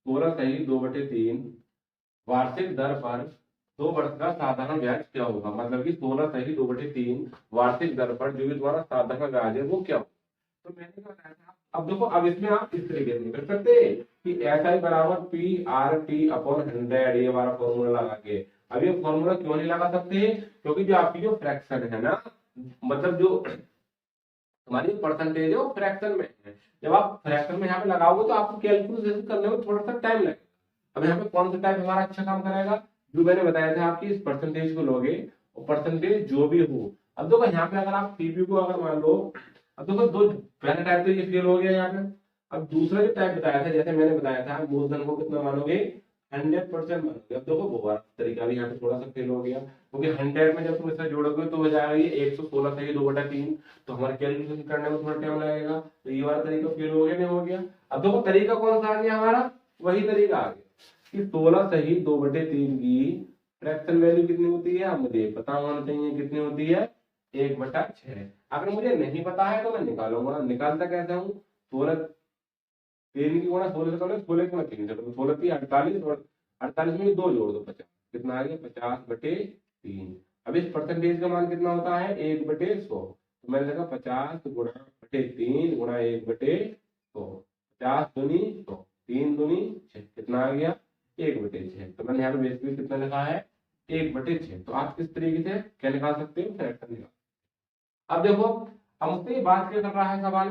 16 सही 2/3 वार्षिक दर पर 2 वर्ष का साधारण ब्याज क्या होगा, मतलब कि 16 सही 2/3 वार्षिक दर पर जो भी तुम्हारा साधारण ब्याज है वो क्या होगा। तो मैंने बताया था, अब देखो अब इसमें आप इस तरीके से कर सकते हैं कि एस आई बराबर PRT/100, ये हमारा फॉर्मूला लगा के। अब ये फॉर्मूला क्यों नहीं लगा सकते, क्योंकि जो आपकी जो फ्रैक्शन है ना, मतलब जो हमारी परसेंटेज है वो फ्रैक्शन में है। जब आप फ्रैक्शन में यहाँ पे लगाओगे तो आपको कैलकुलेशन करने में थोड़ा सा टाइम लगेगा। अब यहाँ पे कौन सा टाइप हमारा अच्छा काम करेगा, जो मैंने बताया था आपकी इस परसेंटेज को लोगे और परसेंटेज जो भी हो। अब देखो यहाँ पे अगर आप सीपी को अगर मान लो, अब देखो दो पहला टाइप तो ये फेल हो गया यहाँ पे। अब दूसरा जो टाइप बताया था, जैसे मैंने बताया था मूलधन को कितना मानोगे 100% मानोगे। अब देखो वो तरीका भी यहाँ पे थोड़ा सा फेल हो गया, क्योंकि 100 में जब तुम इससे जोड़ोगे तो हो जाएगा ये 116 सही 2/3, तो हमारे कैलकुलेशन करने में थोड़ा टाइम लगेगा, तो ये वाला तरीका फेल हो गया, नहीं हो गया। अब देखो तरीका कौन सा आ गया हमारा, वही तरीका आ गया कि 16 सही 2/3 की फ्रैक्शन वैल्यू कितनी होती है, मुझे पता होना चाहिए कितनी होती है 1/6। अगर मुझे नहीं पता है तो मैं निकालूंगा, निकालता कैसे हूँ, 16 3 की गुणा 16 से करो, 16 की 3 से करो, 16 की 48 और 48 में 2 जोड़ दो 50, कितना आ गया 50/3। अब इस परसेंटेज का मान कितना होता है 1/100, तो मैंने लिखा 50/3 गुणा 1/100, 50 दूनी 100, 3 दूनी 6, कितना आ गया 1/6। तो मैंने यहाँ पे बेसिकली कितना लिखा है 1/6। तो आप इस तरीके से क्या निकाल सकते हो, फ्रैक्शन निकाल। अब देखो अब मुझसे बात क्या कर रहा है सवाल,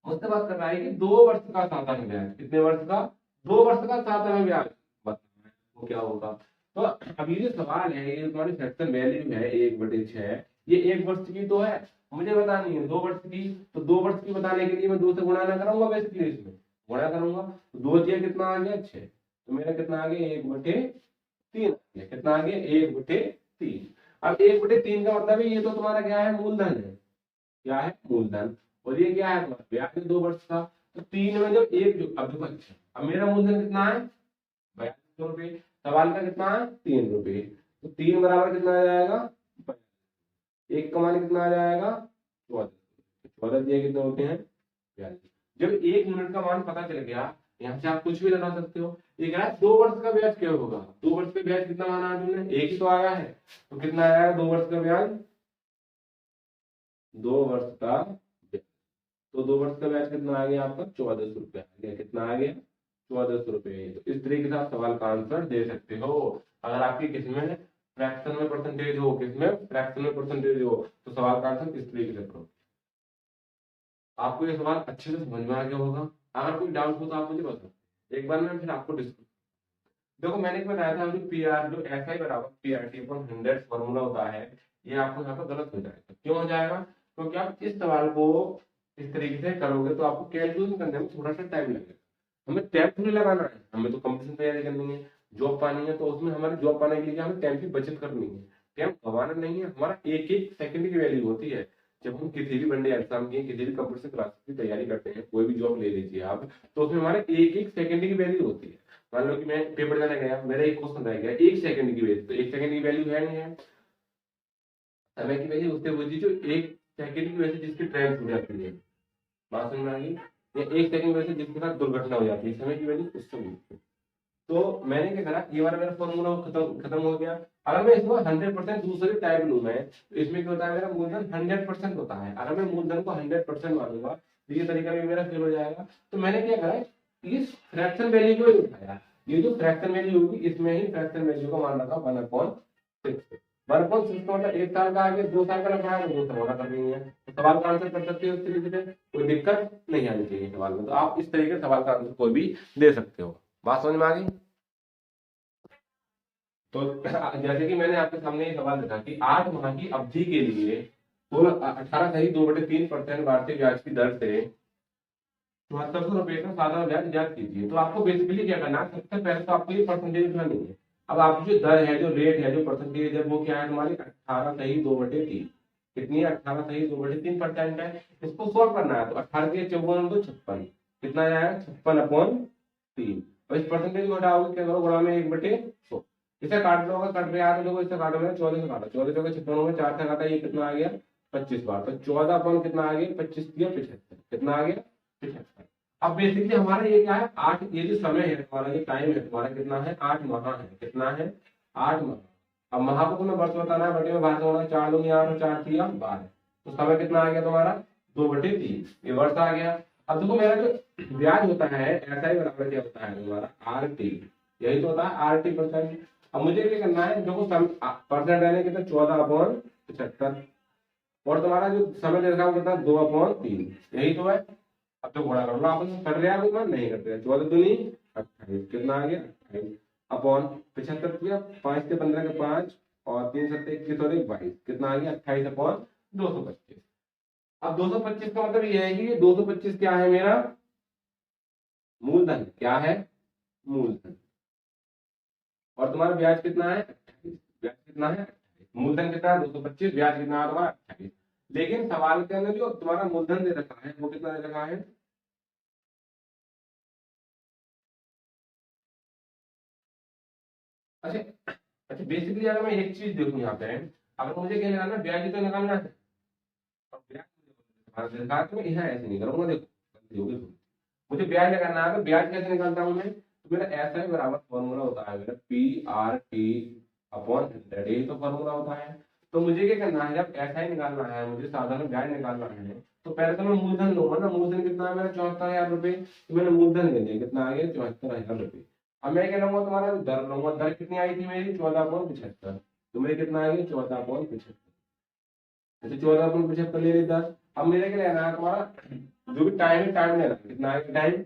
मुझसे बात कर रहा है कि 2 वर्ष का साधारण ब्याज, कितने वर्ष का 2 वर्ष का साधारण ब्याज बताना है वो क्या होगा। तो अभी जो सवाल है ये तुम्हारी फ्रैक्शन वैल्यू है 1/6, ये 1 वर्ष की तो है, मुझे बतानी है 2 वर्ष की। तो 2 वर्ष की बताने के लिए मैं 2 से गुणा ना करूंगा, बेसिकली इसमें गुणा करूंगा, तो 2 कितना आ गया 6, तो मेरा कितना आ गया 1/3, कितना आ गया 1/3। अब 1/3 का मतलब है ये तो तुम्हारा क्या है मूलधन है, क्या है मूलधन, और ये क्या है तुम्हारा ब्याज है 2 वर्ष का। तो 3 में जब एक जो अब देखो, अच्छा अब मेरा मूलधन कितना है 4200 रुपये, सवाल का कितना है 3 रुपये, तो 3 बराबर कितना आ जाएगा 42, एक का मान कितना आ जाएगा 14, 14 दिए कितने होते हैं 42। जब 1 मिनट का मान पता चल गया, यहाँ से आप कुछ भी लगा सकते हो। ये कह रहा है 2 वर्ष का ब्याज क्या होगा, 2 वर्ष का ब्याज कितना माना तुमने, एक ही तो आया है, तो कितना आया 2 वर्ष का ब्याज 2 वर्ष का, तो 2 वर्ष का ब्याज कितना आ गया आपका 1400 रुपये आ गया, कितना आ गया 1400 रुपये। तो इस तरीके से आप सवाल का आंसर दे सकते हो। अगर आपकी किसमें फ्रैक्शन में परसेंटेज हो, किसमें फ्रैक्शन में परसेंटेज हो, तो सवाल का आंसर इस तरीके से करो। आपको ये सवाल अच्छे से समझ में आ गया होगा। अगर कोई डाउट हो तो आप मुझे बता, एक बार मैं फिर आपको डिस्कस। देखो मैंने बताया था जो पीआर जो एस आई बराबर PRT/100 फॉर्मूला होता है, ये आपको यहाँ पर गलत हो जाएगा। क्यों हो जाएगा, क्योंकि आप इस सवाल को इस तरीके से करोगे तो आपको कैलकुलेशन करने में थोड़ा सा टाइम लगेगा। हमें टाइम थोड़ी लगाना है, हमें तो कंपटीशन तैयारी करनी है, जॉब पानी है, तो उसमें हमारी जॉब पाने के लिए हमें टाइम की बचत करनी है, टाइम गंवाना नहीं है। हमारा एक एक सेकंड की वैल्यू होती है। जब हम किसी भी वनडे एग्जाम की किसी भी कंपटीशन क्लासेस की तैयारी करते हैं, कोई भी जॉब ले लीजिए आप, तो उसमें हमारे एक एक सेकंड की वैल्यू होती है। मान लो कि मैं पेपर देने गया, मेरा एक क्वेश्चन रह गया 1 सेकंड की वैल्यू, तो 1 सेकंड की वैल्यू है नहीं है, समय की वैल्यू उससे पूछी जो 1 सेकंड की वजह से जिसकी ट्रेन छूट जाती है, बात समझ में आ गई, या 1 सेकंड की वजह से जिसके साथ दुर्घटना हो जाती है, समय की वैल्यू उससे पूछती है। तो मैंने क्या करा, ये वाला मेरा फॉर्मूला खत्म हो गया। अगर मैं इसको 100% दूसरे टाइप लूं मैं, तो इसमें क्या होता है मेरा मूलधन 100% होता है। अगर मैं मूलधन को 100% मानूंगा तो ये तरीका भी मेरा फेल हो जाएगा। तो मैंने क्या करा, इस फ्रैक्शन वैल्यू को ही उठाया, ये जो फ्रैक्शन वैल्यू होगी इसमें ही फ्रैक्शन वैल्यू का मान रखा 1/6। 1/6 का मतलब 1 साल का आगे 2 साल का लगा है, 2 सवाल करनी है, तो सवाल का आंसर कर सकते हो इस तरीके से, कोई दिक्कत नहीं आनी चाहिए सवाल में। तो आप इस तरीके से सवाल का आंसर कोई भी दे सकते हो। बात समझ में आ गई। तो जैसे कि मैंने आपके सामने ये सवाल रखा कि 8 माह की अवधि के लिए तो 18.2/3% वार्षिक ब्याज की दर से 7400 रुपए का साधारण ब्याज ज्ञात कीजिए। तो आपको बेसिकली क्या करना है, सबसे पहले तो आपको ये परसेंटेज लिखना नहीं है। अब आपकी जो दर है, जो रेट है, जो परसेंटेज है, वो क्या है तुम्हारी 18.2/3। कितनी है? 18.2/3% है। इसको सॉल्व करना है तो 18 के 54 तो 56, कितना आया? 56/3। और इस परसेंटेज को हटाओगे, क्या करो, गुणा में 1/100। इसे काट लो, अगर कट रहा है तो देखो, इसे काटो, मैंने 14 से काटा, 14 चौके 56 में 4 से काटा, ये कितना आ गया? 25 बार। तो 14 कितना आ गया? 25 दिया 75, कितना आ गया? 75। अब बेसिकली हमारा ये क्या है, 8, ये जो समय है तुम्हारा, ये टाइम है तुम्हारा, कितना है? 8 माह है। कितना है? 8 माह। अब माह को तुम्हें वर्ष बताना है, बटे में भाग होना, 4 दूनी 8 और 4 3 12। तो समय कितना आ गया तुम्हारा? 2/3, ये वर्ष आ गया। अब देखो, मेरा जो ब्याज होता है ऐसा ही बराबर क्या होता है तुम्हारा? RT। यही तो होता है RT परसेंट। अब मुझे क्या करना है, देखो परसेंट रहने कितना? 14/75। और तुम्हारा जो समय दे रखा है वो कितना? 2/3। यही तो है। अब तो गुणा कर लो, आप कट रहा है कोई, नहीं कट रहा। 14 दूनी 28, कितना आ गया? 28 अपॉन 75 किया, 5 से 15 के 5 और 3 7 21 और 1 22, कितना आ गया? 28/225। अब 225 का मतलब ये है कि 225 क्या है मेरा? मूलधन। क्या है? मूलधन। और तुम्हारा ब्याज कितना है? 28। ब्याज कितना है? 28। मूलधन कितना है? 225। ब्याज कितना है तुम्हारा? 28। लेकिन सवाल के अंदर जो तुम्हारा मूलधन दे रखा है वो कितना दे रखा है? अच्छा, अच्छा, बेसिकली अगर मैं एक चीज देखूं यहाँ पे, अगर मुझे क्या निकालना है, ब्याज ही तो निकालना है। और ब्याज तो मैं यहाँ ऐसे नहीं करूंगा, देखो गलती होगी थोड़ी। मुझे ब्याज निकालना है, तो ब्याज कैसे निकालता हूँ मैं? तो मेरा ऐसा ही बराबर फॉर्मूला होता है मेरा, PRT/100, यही तो फॉर्मूला होता है। तो मुझे क्या करना है, जब ऐसा ही निकालना है, मुझे साधारण ब्याज निकालना है, तो पहले तो मैं मूलधन लूंगा ना। मूलधन कितना है मेरा? 74,000 रुपए। तो मैंने मूलधन ले लिया, कितना आ गया? 74,000 रुपए। अब मैं क्या लूंगा, तुम्हारा दर लूंगा। दर कितनी आई थी मेरी? 14/75। तो मेरे कितना आ गया? 14/75। जैसे 14/75 ले ली दर। अब मेरे क्या लेना है तुम्हारा, जो भी टाइम है, टाइम लेना है। कितना है टाइम?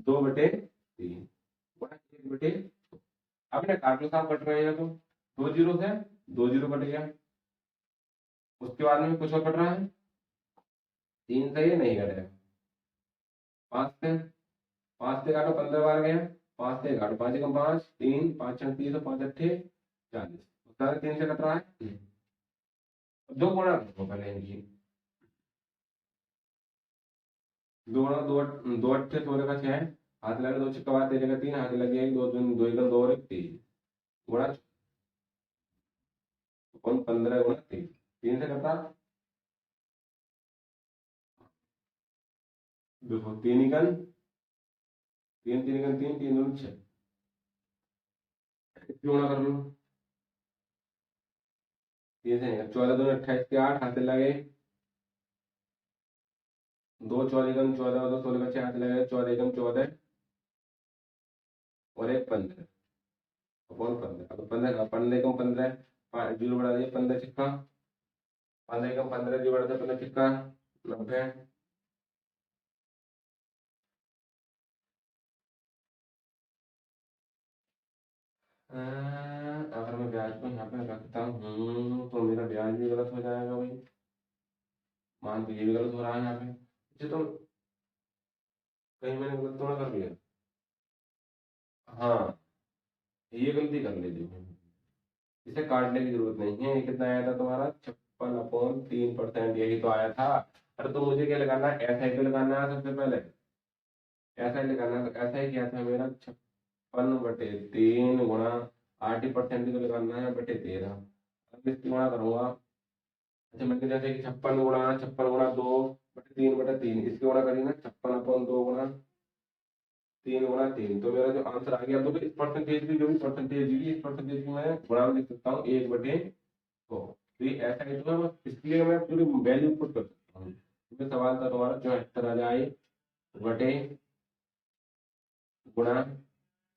2/3। 1/2। अब ना काटो साहब, कट रहे हैं तो 2 जीरो से 2 जीरो कट गया। उसके बाद में कुछ और कट रहा है? 3 से ये नहीं कटेगा। 5 से, 5 से काटो, 15 बार गया। 5 से काटो, 5 एकम 5, 3 5 6 30, 5 अट्ठे 40। सारे 3 से कट रहा है। दो गुणा करो पहले इनकी। दो गुणा, दो अट्ठे 16 का 6, हाथ लगे 2 छक्का बार 13 का 3, हाथ लगे 1 2 2 2 एकम 2 और 1 3 गुणा 15 गुणा 3, 3 से कटा। देखो 3 एकम 3, 3 एकम 3, 3 दूनी 6, गुणा कर लो। 3 से निकल 14 दूनी 28 के 8, हाथ लगे 2, 14 एकम 14 और 2 16 का 6, हाथ लगे 14 एकम 14 और 1 15 अपॉन 15। अब 15 15 एकम 15, जीरो बढ़ा दिए, 15 छिक्का 15 एकम 15, जीरो बढ़ा दिया, 15 छिक्का 90। अगर मैं ब्याज को यहाँ पे रखता हूँ तो मेरा ब्याज भी गलत हो जाएगा भाई। मान तो ये भी गलत हो रहा है यहाँ पे। अच्छा, तो कहीं मैंने गलत तो ना कर लिया? हाँ, ये गलती कर ली थी। इसे काटने की जरूरत नहीं है। ये कितना आया था तुम्हारा? 56/3%, यही तो आया था। अरे तो मुझे क्या लगाना है? ऐसा ही तो लगाना है सबसे पहले। ऐसा ही लगाना है, तो ऐसा ही किया था मेरा। 56/3 गुणा 80% ही तो लगाना है, बटे 13। अब इसकी गुणा करूंगा। अच्छा, मैंने जैसे कि 56 गुणा 2/3 इसकी गुणा करी ना, 56/2 गुणा 3 तो मेरा जो आंसर आ गया, तो इस परसेंटेज की, जो भी परसेंटेज की, इस परसेंटेज की मैं गुणा में लिख सकता हूँ 1/100। तो ये ऐसा ही तो है, बस इसलिए मैं पूरी वैल्यू पुट कर सकता हूँ। तो सवाल था तुम्हारा 74 आ जाए बटे गुणा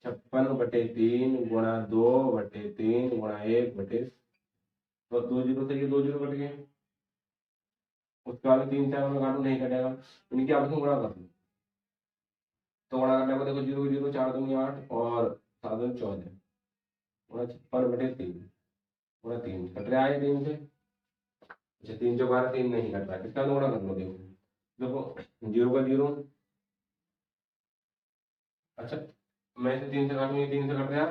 56/3 गुणा 2/3 गुणा 1/, तो 2 जीरो से ये 2 जीरो कट गए। उसके बाद 3 4 में काटू, नहीं कटेगा। इनकी आपस में गुणा कर लो। तो गुणा करने पर देखो, 0 0 4 दूनी 8 और 7 दूनी 14 गुणा 56/3 गुणा 3 कट रहा है 3 से। अच्छा 3 चौक 12, 3 नहीं कट रहा है, इसका अनुगुणा कर लो। देखो देखो 0 का 0। अच्छा मैं इसे 3 से काटूंगी, 3 से कट गया।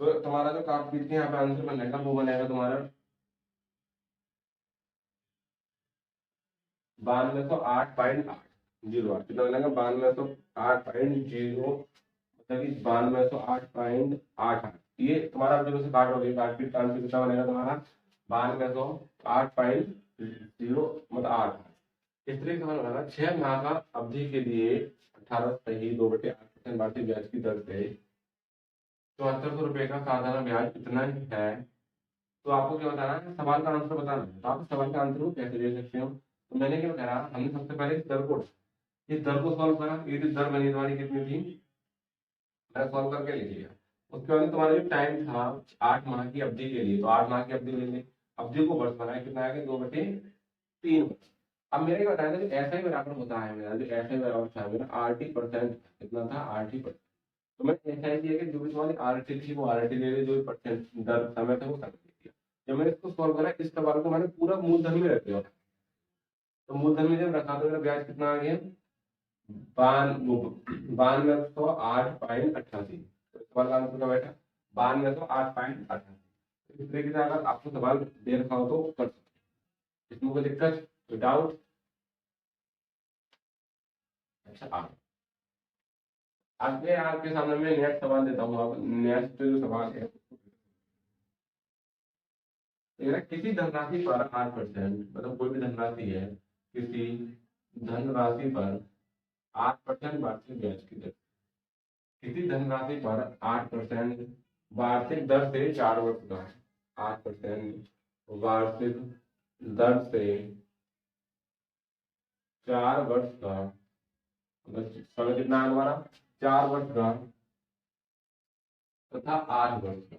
तो तुम्हारा जो काट पीट के यहाँ पे आंसर बनेगा वो बनेगा तुम्हारा 9208.808। कितना बनेगा? 9208.0, मतलब कि 9208.88। ये तुम्हारा जब से काट हो गई, काट पीट का आंसर कितना बनेगा तुम्हारा? 9208.0 मतलब 8। इस तरीके से हमारा 6 माह का अवधि के लिए 18 सही 2/8% वार्षिक ब्याज की दर से 7400 रुपये का साधारण ब्याज कितना है। तो आपको क्या बताना है? सवाल का आंसर बताना है। तो आप सवाल का आंसर को कैसे दे सकते हो? तो मैंने क्या करा, हमने सबसे पहले इस दर को सॉल्व करा। ये जो दर बनी तुम्हारी कितनी थी, मैंने सॉल्व करके लिख लिया। उसके बाद तुम्हारा जो टाइम था 8 माह की अवधि के लिए, तो 8 माह की अवधि ले ली, अवधि को वर्ष बनाया, कितना आएगा? 2/3। अब मेरे को बताया था कि ऐसा ही बराबर होता है मेरा, जो ऐसा ही बराबर था मेरा 80%। कितना था? 80%। तो मैं ऐसा ही किया कि जो भी तुम्हारी आरटी थी वो आरटी ले ली, जो भी परसेंट दर समय था वो समय ले लिया। जब मैंने इसको सॉल्व करा, इस सवाल को मैंने पूरा मूलधन में रख दिया। तो मूलधन में जब रखा तो मेरा ब्याज कितना आ गया? 9208.88। तो इस सवाल का आंसर क्या बैठा? 9208.88। इस तरीके से अगर आपको सवाल दे रखा हो तो कर सकते हैं। इसमें कोई दिक्कत, कोई डाउट? अच्छा आगे आपके सामने मैं नेक्स्ट सवाल देता हूँ। अब नेक्स्ट जो सवाल है, किसी धनराशि पर 8%, मतलब कोई भी धनराशि है, किसी धनराशि पर 8% वार्षिक ब्याज की दर, किसी धनराशि पर 8% वार्षिक दर से 4 वर्ष का, 8% वार्षिक दर से 4 वर्ष का, मतलब समय कितना है हमारा? 4 वर्ष का तथा 8 वर्ष का,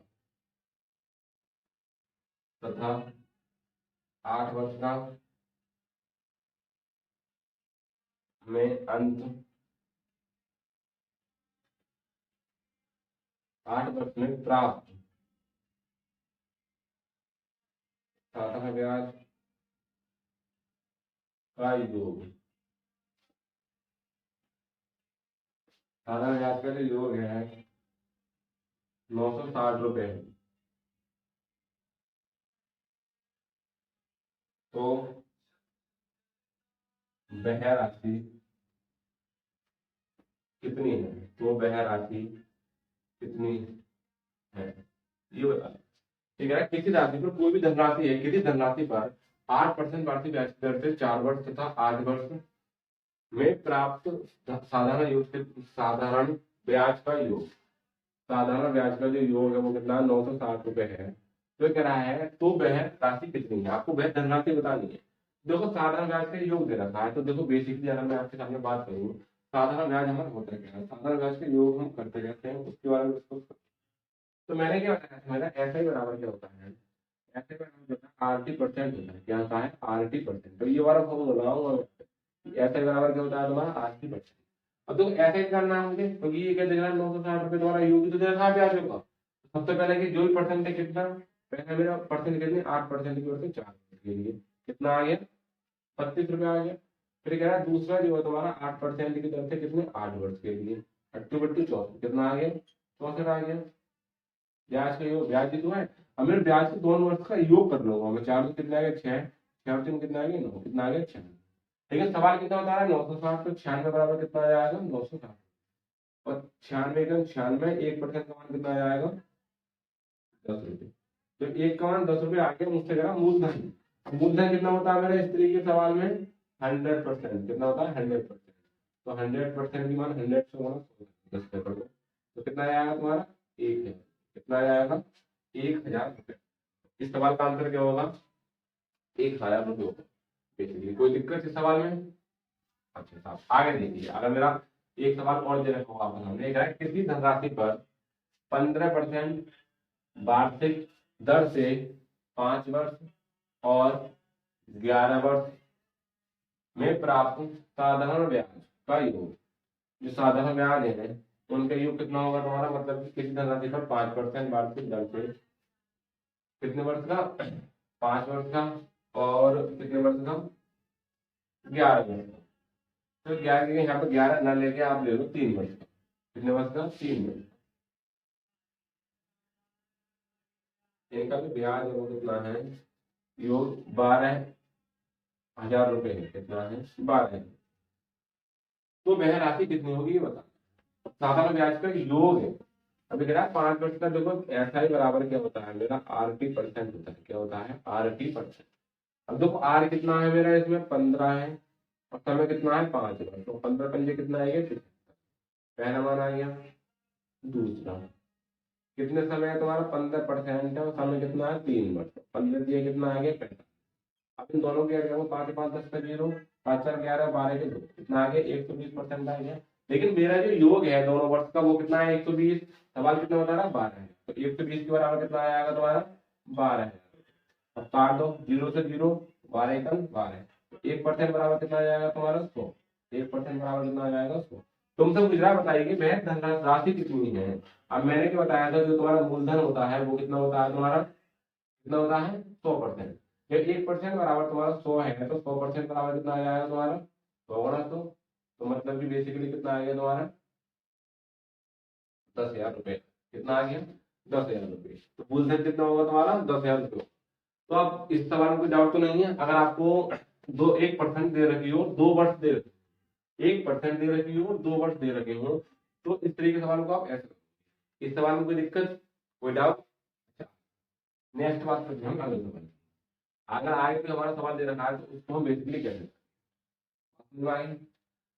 तथा 8 वर्ष का में अंत 8 वर्ष में प्राप्त साधारण ब्याज का योग, साधारण ब्याज का जो योग है 960 रुपये। तो वह राशि कितनी है? तो वह राशि कितनी है ये बता। ठीक है, किसी राशि पर, कोई भी धनराशि है, किसी धनराशि पर 8% वार्षिक ब्याज की दर से 4 वर्ष तथा 8 वर्ष में प्राप्त साधारण योग से, साधारण ब्याज का योग, साधारण ब्याज का जो योग है वो कितना? 960 रुपये है। तो कह रहा है तो वह राशि कितनी है, आपको वह धनराशि बतानी है। देखो साधारण ब्याज का योग दे रखा है, तो देखो बेसिकली अगर मैं आपके सामने बात करूँ, साधारण ब्याज हमारा होता क्या है? साधारण ब्याज का योग हम करते रहते हैं, उसके बारे में डिस्कस। तो मैंने क्या बताया था, मेरा ऐसा ही बराबर क्या होता है? ऐसे बराबर होता है 80% होता है। क्या होता है? 80%। तो ये वाला फॉर्मूला लगाऊंगा, ऐसा ही बराबर क्या होता है तुम्हारा? 80%। अब तो ऐसा ही करना है मुझे, क्योंकि ये क्या दिख रहा है? 960 रुपये तुम्हारा योग तो दे रखा है ब्याज का। सबसे पहले कि जो भी परसेंट है कितना, पहले मेरा परसेंट कितने? 8% की ओर से 4 के लिए कितना आ गया? 32 रुपये आ गया। फिर कह रहा है दूसरा जो है तुम्हारा 8% की तरफ से कितने? 8 वर्ष के लिए 8×2 64, कितना आ गया? 64 आ गया। ब्याज का योग, ब्याज ही तो है। अब मेरे ब्याज के दोनों वर्ष का योग कर लूंगा मैं। 4 से कितना आ गया? 6, 6 से कितना आ गया? 9, कितना आ गया? 96। ठीक है, सवाल कितना बता रहा है? 960। तो 96 बराबर कितना आ जाएगा? 960। और 96 का 96, 1% का मान कितना आ जाएगा? 10 रुपये। तो एक का मान 10 रुपये आ गया, मुझसे करा मूलधन। मूलधन कितना होता है मेरा इस तरीके के सवाल में? 100%। कितना होता है? 100%। तो 100% की मान 100 से गुणा 10 पे कर दो, तो कितना आएगा तुम्हारा? 1 है। कितना आएगा? 1000 रुपये। इस सवाल का आंसर क्या होगा? 1000 रुपये होगा। बेसिकली कोई दिक्कत इस सवाल में? अच्छा साहब आगे देखिए, अगर मेरा एक सवाल और दे रखा होगा आपके सामने, एक है किसी धनराशि पर 15% वार्षिक दर से 5 वर्ष और 11 वर्ष में प्राप्त साधारण ब्याज का योग। जो साधारण ब्याज है उनका योग कितना होगा तुम्हारा, मतलब कि किसी धनराशि पर 5% वार्षिक दर से, कितने वर्ष का, 5 वर्ष का, और कितने वर्ष का, 11 वर्ष का। तो 11 के यहाँ पर 11 ना लेके आप ले लो 3 वर्ष का। कितने वर्ष का, 3 वर्ष। इनका भी ब्याज वो कितना है, योग 12,000 रुपए है। कितना है, 12। तो वह राशि कितनी होगी ये बता। साधारण ब्याज का योग है। अभी कह रहा है 5 वर्ष का, देखो ऐसा ही बराबर क्या होता है मेरा, RT% होता है। क्या होता है, RT%। अब देखो R कितना है मेरा, इसमें 15 है, और समय कितना है, 5 वर्ष। तो 15 पंजे कितना आएगा, 75। पहला मान आ गया। दूसरा, कितने समय है तुम्हारा, 15% है, और समय कितना है, 3 वर्ष। 15 दिया कितना आ गया, 45। अब इन दोनों के अगर 5 5 10 का 0, 5 4 11 12 के 2, कितना आ गया, 120% आ गया। लेकिन मेरा जो योग है दोनों वर्ष का वो कितना है, 120। सवाल कितना बता रहा, 12 है। तो 120 के बराबर कितना आएगा तुम्हारा, 12 है। अब काट दो, 0 से 0, 12 एकम 12। 1% बराबर कितना आ जाएगा तुम्हारा, 100। 1% बराबर कितना आ जाएगा, 100। तुमसे पूछ रहा है बताइए कि वह धनराशि कितनी है। अब मैंने क्या बताया था, जो तुम्हारा मूलधन होता है वो कितना होता है तुम्हारा, कितना होता है, 100%। जब 1% बराबर तुम्हारा 100 है, तो 100% बराबर कितना आ जाएगा तुम्हारा, 100 गुणा 100। तो मतलब कि बेसिकली कितना आ गया तुम्हारा, 10,000 रुपए। कितना आ गया, 10,000 रुपए। तो मूलधन कितना होगा तुम्हारा, 10,000 रुपये। तो अब इस सवाल में कोई डाउट तो नहीं है। अगर आपको 1% दे रखी हो, 2 वर्ष दे रखी, 1% दे रखी हो, 2 वर्ष दे रखे हो, तो इस तरीके के सवालों को आप ऐसे करो। इस सवाल में कोई दिक्कत, कोई डाउट। नेक्स्ट बात करते हैं हम अगले सवाल। अगर आगे कोई हमारा सवाल दे रखा है तो उसको हम बेसिकली कैसे करें।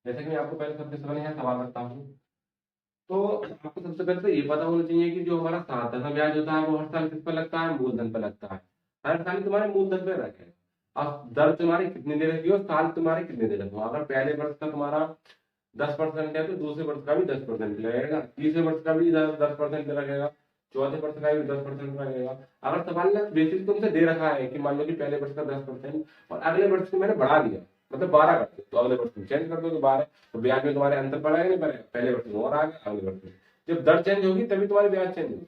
जैसे कि मैं आपको पहले सबसे समय यहाँ सवाल रखता हूँ। तो आपको सबसे पहले तो ये पता होना चाहिए कि जो हमारा साधारण ब्याज होता है वो हर साल किस पर लगता है, मूलधन पर लगता है। हर साल तुम्हारे मूलधन पे रखे। अब दर तुम्हारी कितनी दे रखी हो, साल तुम्हारे कितने दे रखे हो। अगर पहले वर्ष का तुम्हारा 10% है, तो दूसरे वर्ष का भी 10% लगेगा, तीसरे वर्ष का भी 10% लगेगा, चौथे वर्ष का भी 10% लगेगा। अगर सवाल ने बेसिक तुमसे दे रखा है कि मान लो कि पहले वर्ष का 10% और अगले वर्ष को मैंने बढ़ा दिया, मतलब 12 कर दिया, तो अगले वर्ष में चेंज कर दो तो 12। तो ब्याज में तुम्हारे अंतर पड़ेगा नहीं पड़ेगा, पहले वर्ष में और आ गया, अगले वर्ष में जब दर चेंज होगी तभी तुम्हारी ब्याज चेंज होगी।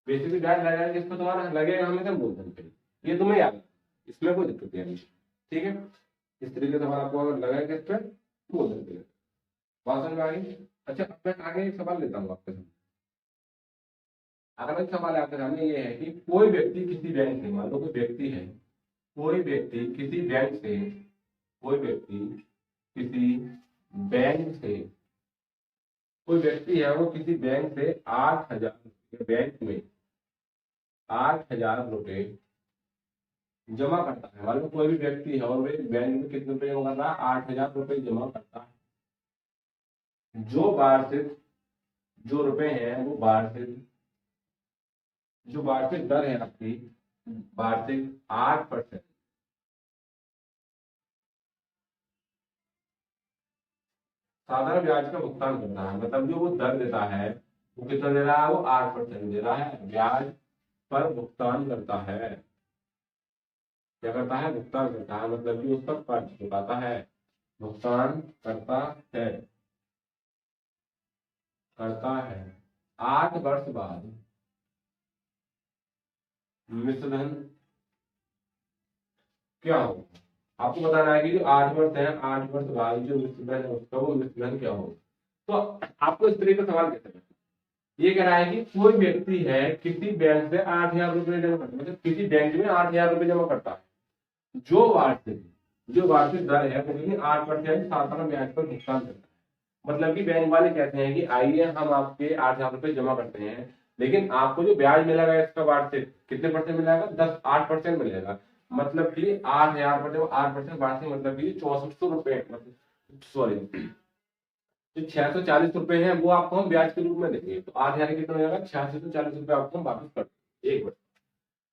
बेसिकली ब्याज लगाएंगे इसको तुम्हारा लगेगा हमेशा मूलधन पे। ये तुम्हें याद है, इसमें कोई दिक्कत नहीं है। ठीक है, इस तरीके से हमारा आपको अगर लगाएंगे इस पर मूलधन पे, बात समझ में आ गई। अच्छा, अब मैं आगे एक सवाल लेता हूँ आपके सामने। अगला सवाल आपके सामने ये है कि कोई व्यक्ति किसी बैंक से, मान लो कोई व्यक्ति है, कोई व्यक्ति किसी बैंक से, कोई व्यक्ति किसी बैंक से, कोई व्यक्ति है वो किसी बैंक से 8,000 बैंक में 8,000 रुपए जमा करता है। मान लो कोई भी व्यक्ति है और वे बैंक में कितने रुपए जमा करता है, 8,000 रुपए जमा करता है। जो वार्षिक, जो रुपए हैं वो वार्षिक, जो वार्षिक दर है आपकी, वार्षिक 8% साधारण ब्याज का भुगतान करता है। मतलब जो वो दर देता है वो कितना दे रहा है, वो 8% दे रहा है, ब्याज पर भुगतान करता है। क्या करता है, भुगतान करता है, मतलब कि उस पर कर्ज चुकाता है, भुगतान करता है, करता है। 8 वर्ष बाद मिश्रधन क्या होगा। आपको बताना है कि जो 8 वर्ष है, 8 वर्ष बाद जो मिश्रधन है उसका, वो मिश्रधन क्या होगा। तो आपको इस तरीके का सवाल कैसे करना है। ये कह रहा है कि कोई व्यक्ति है किसी बैंक से 8,000 रुपए जमा करता है, मतलब किसी बैंक में 8,000 रुपए जमा करता है। जो वार्षिक, जो वार्षिक दर है वो कितनी, 8% साधारण ब्याज पर भुगतान करता है। मतलब कि बैंक वाले कहते हैं कि आइए हम आपके 8,000 रुपए जमा करते हैं, लेकिन आपको जो ब्याज मिलेगा इसका वार्षिक कितने परसेंट मिलेगा, 8% मिलेगा। मतलब कि 8,000 पर जब 8% वार्षिक, मतलब कि 6400 रुपए, मतलब सॉरी, जो 640 रुपए है वो आपको हम ब्याज के रूप में देंगे। तो 8,000 कितना हो जाएगा, 640 रुपए आपको हम वापस कर देंगे एक वर्ष।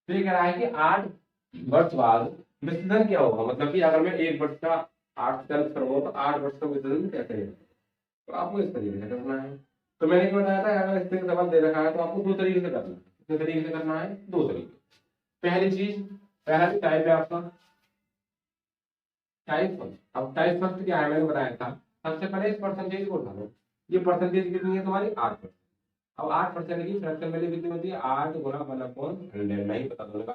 तो ये कह रहा है कि 8 वर्ष बाद विसर्जन क्या होगा। मतलब कि अगर मैं एक वर्ष का 8 40 करूंगा तो 8 वर्ष का विसर्जन कैसे है, तो आपको इस तरीके से करना है। तो मैंने क्या बताया था, अगर इस तरीके सवाल दे रखा है तो आपको 2 तरीके से करना है। कितने तरीके से करना है, 2 तरीके। पहली चीज, पहला जो टाइप है आपका टाइप फर्स्ट। अब टाइप फर्स्ट क्या है, मैंने बताया था, सबसे पहले इस परसेंटेज को उठा लो। ये परसेंटेज कितनी है तुम्हारी 8%। अब 8% की फ्रैक्शन वैल्यू कितनी होती है 8 गुना 1/100, नहीं पता दोनों का।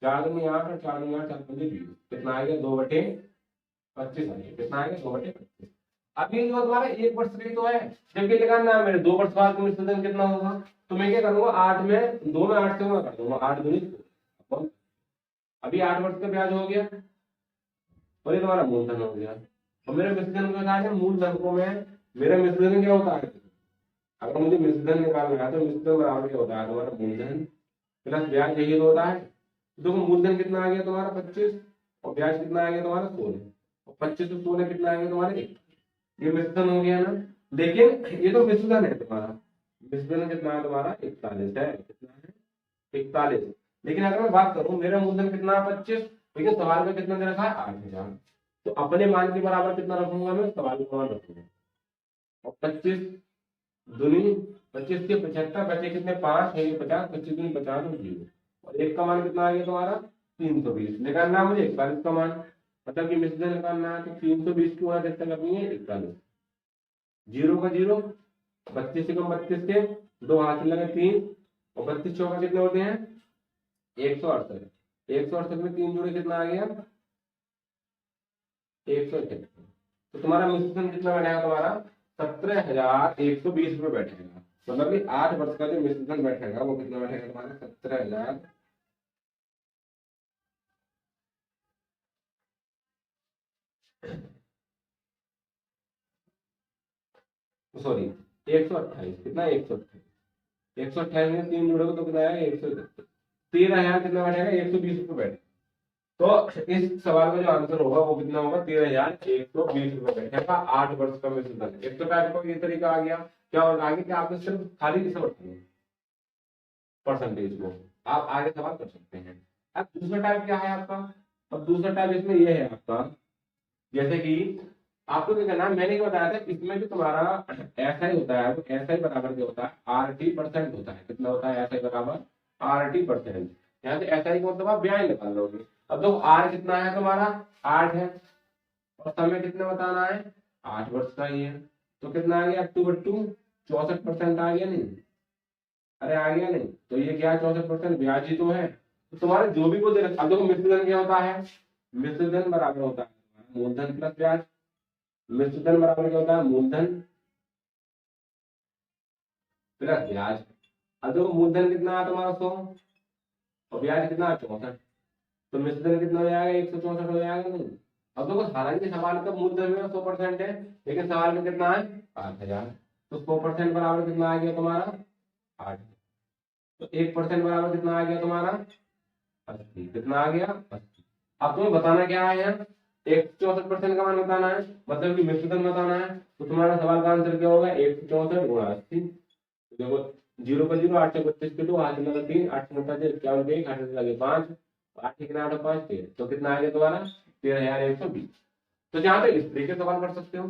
4 दूनी 8 और 4 दूनी 8 4 पंजे 20, कितना आएगा 2/25 आएगा। कितना आएगा 2/25। अब ये जो तुम्हारा 1 वर्ष का ही तो है, जबकि लगाना है मेरे 2 वर्ष बाद का मिश्रण कितना होगा, तो मैं क्या करूंगा 8 में 2 में 8 से गुणा कर दूंगा, 8 दूनी 16। अभी 8 वर्ष का ब्याज हो गया और ये तुम्हारा मूलधन हो गया। और मेरे मिश्रण का क्या है, मूलधन को मैं, मेरा मिश्रण क्या होता है, अगर मुझे मिश्रण निकालना है तो मिश्रण बराबर क्या होता है तुम्हारा मूलधन प्लस ब्याज, यही तो होता है। तो देखो मूलधन कितना आ गया तुम्हारा 25 और ब्याज कितना आ गया तुम्हारा 16, और 25 और 16 कितना आ गया तुम्हारे 1। ये मिश्रण हो गया ना। लेकिन ये तो मिश्रण है तुम्हारा, मिश्रण कितना है तुम्हारा 41 है, कितना है 41। लेकिन अगर मैं बात करूं मेरा मूलधन कितना है 25, लेकिन सवाल में कितना दे रखा है 8000, तो अपने मान के बराबर कितना रखूंगा मैं, सवाल का मान रखूंगा। और 25 दूनी 25 के 75 बचे कितने 5 है, 50, 25 दूनी 50 और 0, और एक का मान कितना आ गया तुम्हारा 320। निकालना है मुझे 41 का मान, मतलब कि मिश्रण निकालना है तो 320 की गुणा कितना करनी है 41, 0 का 0, 32 से कम 32 के 2 हाथ लगे 3, और 32 चौका कितने होते हैं 168, 168 में 3 जोड़े कितना आ गया 171। तो तुम्हारा मिश्रण कितना बैठेगा तुम्हारा 17,120 रुपये बैठेगा। मतलब कि 8 वर्ष का जो मिश्रण बैठेगा वो कितना बैठेगा तुम्हारा 17,000, सॉरी 128, कितना 128, 128 में 3 जोड़ोगे तो कितना आएगा 171, 13,000 कितना बैठेगा 120 रुपये बैठेगा। तो इस सवाल का जो आंसर होगा वो कितना होगा 13,120 रुपये बैठेगा 8 वर्ष का मिश्रण। एक तो टाइप का ये तरीका आ गया, क्या होगा आगे कि आपने सिर्फ खाली किसे बताना परसेंटेज को, आप आगे सवाल कर सकते हैं। अब दूसरा टाइप क्या है आपका, अब दूसरा टाइप इसमें ये है आपका, जैसे कि आपको क्या करना है, मैंने क्या बताया था इसमें जो तुम्हारा ऐसा ही होता है, तो ऐसा ही बराबर क्या होता है RT% होता है। कितना होता है ऐसा ही बराबर RT%। यहाँ से ऐसा ही मतलब आप ब्याज निकाल लोगे। अब देखो R कितना है तुम्हारा 8 है, और समय कितना बताना है 8 वर्ष का ही है, तो कितना आ गया 2/2 64% आ गया नहीं, अरे आ गया नहीं, तो ये क्या है 64% ब्याज ही तो है। तो तुम्हारे जो भी को दे रखा, अब देखो मिश्रधन क्या होता है, मिश्रधन बराबर होता है मूलधन प्लस ब्याज। मिश्रधन बराबर क्या होता है मूलधन प्लस ब्याज। अब देखो मूलधन कितना है तुम्हारा 100 और ब्याज कितना है 64, तो मिश्रधन कितना हो जाएगा 164 हो जाएगा नहीं। अब देखो हालांकि सवाल का मूलधन में 100% है, लेकिन सवाल में कितना है 8,000, तो 100% बराबर कितना आ गया तुम्हारा 8, तो 1% बराबर कितना आ गया तुम्हारा 80, कितना आ गया 80। अब तुम्हें बताना क्या है यहाँ 164% का मान बताना है, मतलब कि मिश्रधन बताना है, तो तुम्हारा सवाल का आंसर क्या होगा 164 गुणा 80। देखो 0 का 0, 8 से 32 के 2 8 लगा 3, 8 से 51 के 1, 8 से लगे 5, 8 के 8 और 5 13, तो कितना आ गया तुम्हारा 13,120। तो जहां तक इस तरीके से सवाल कर सकते हो,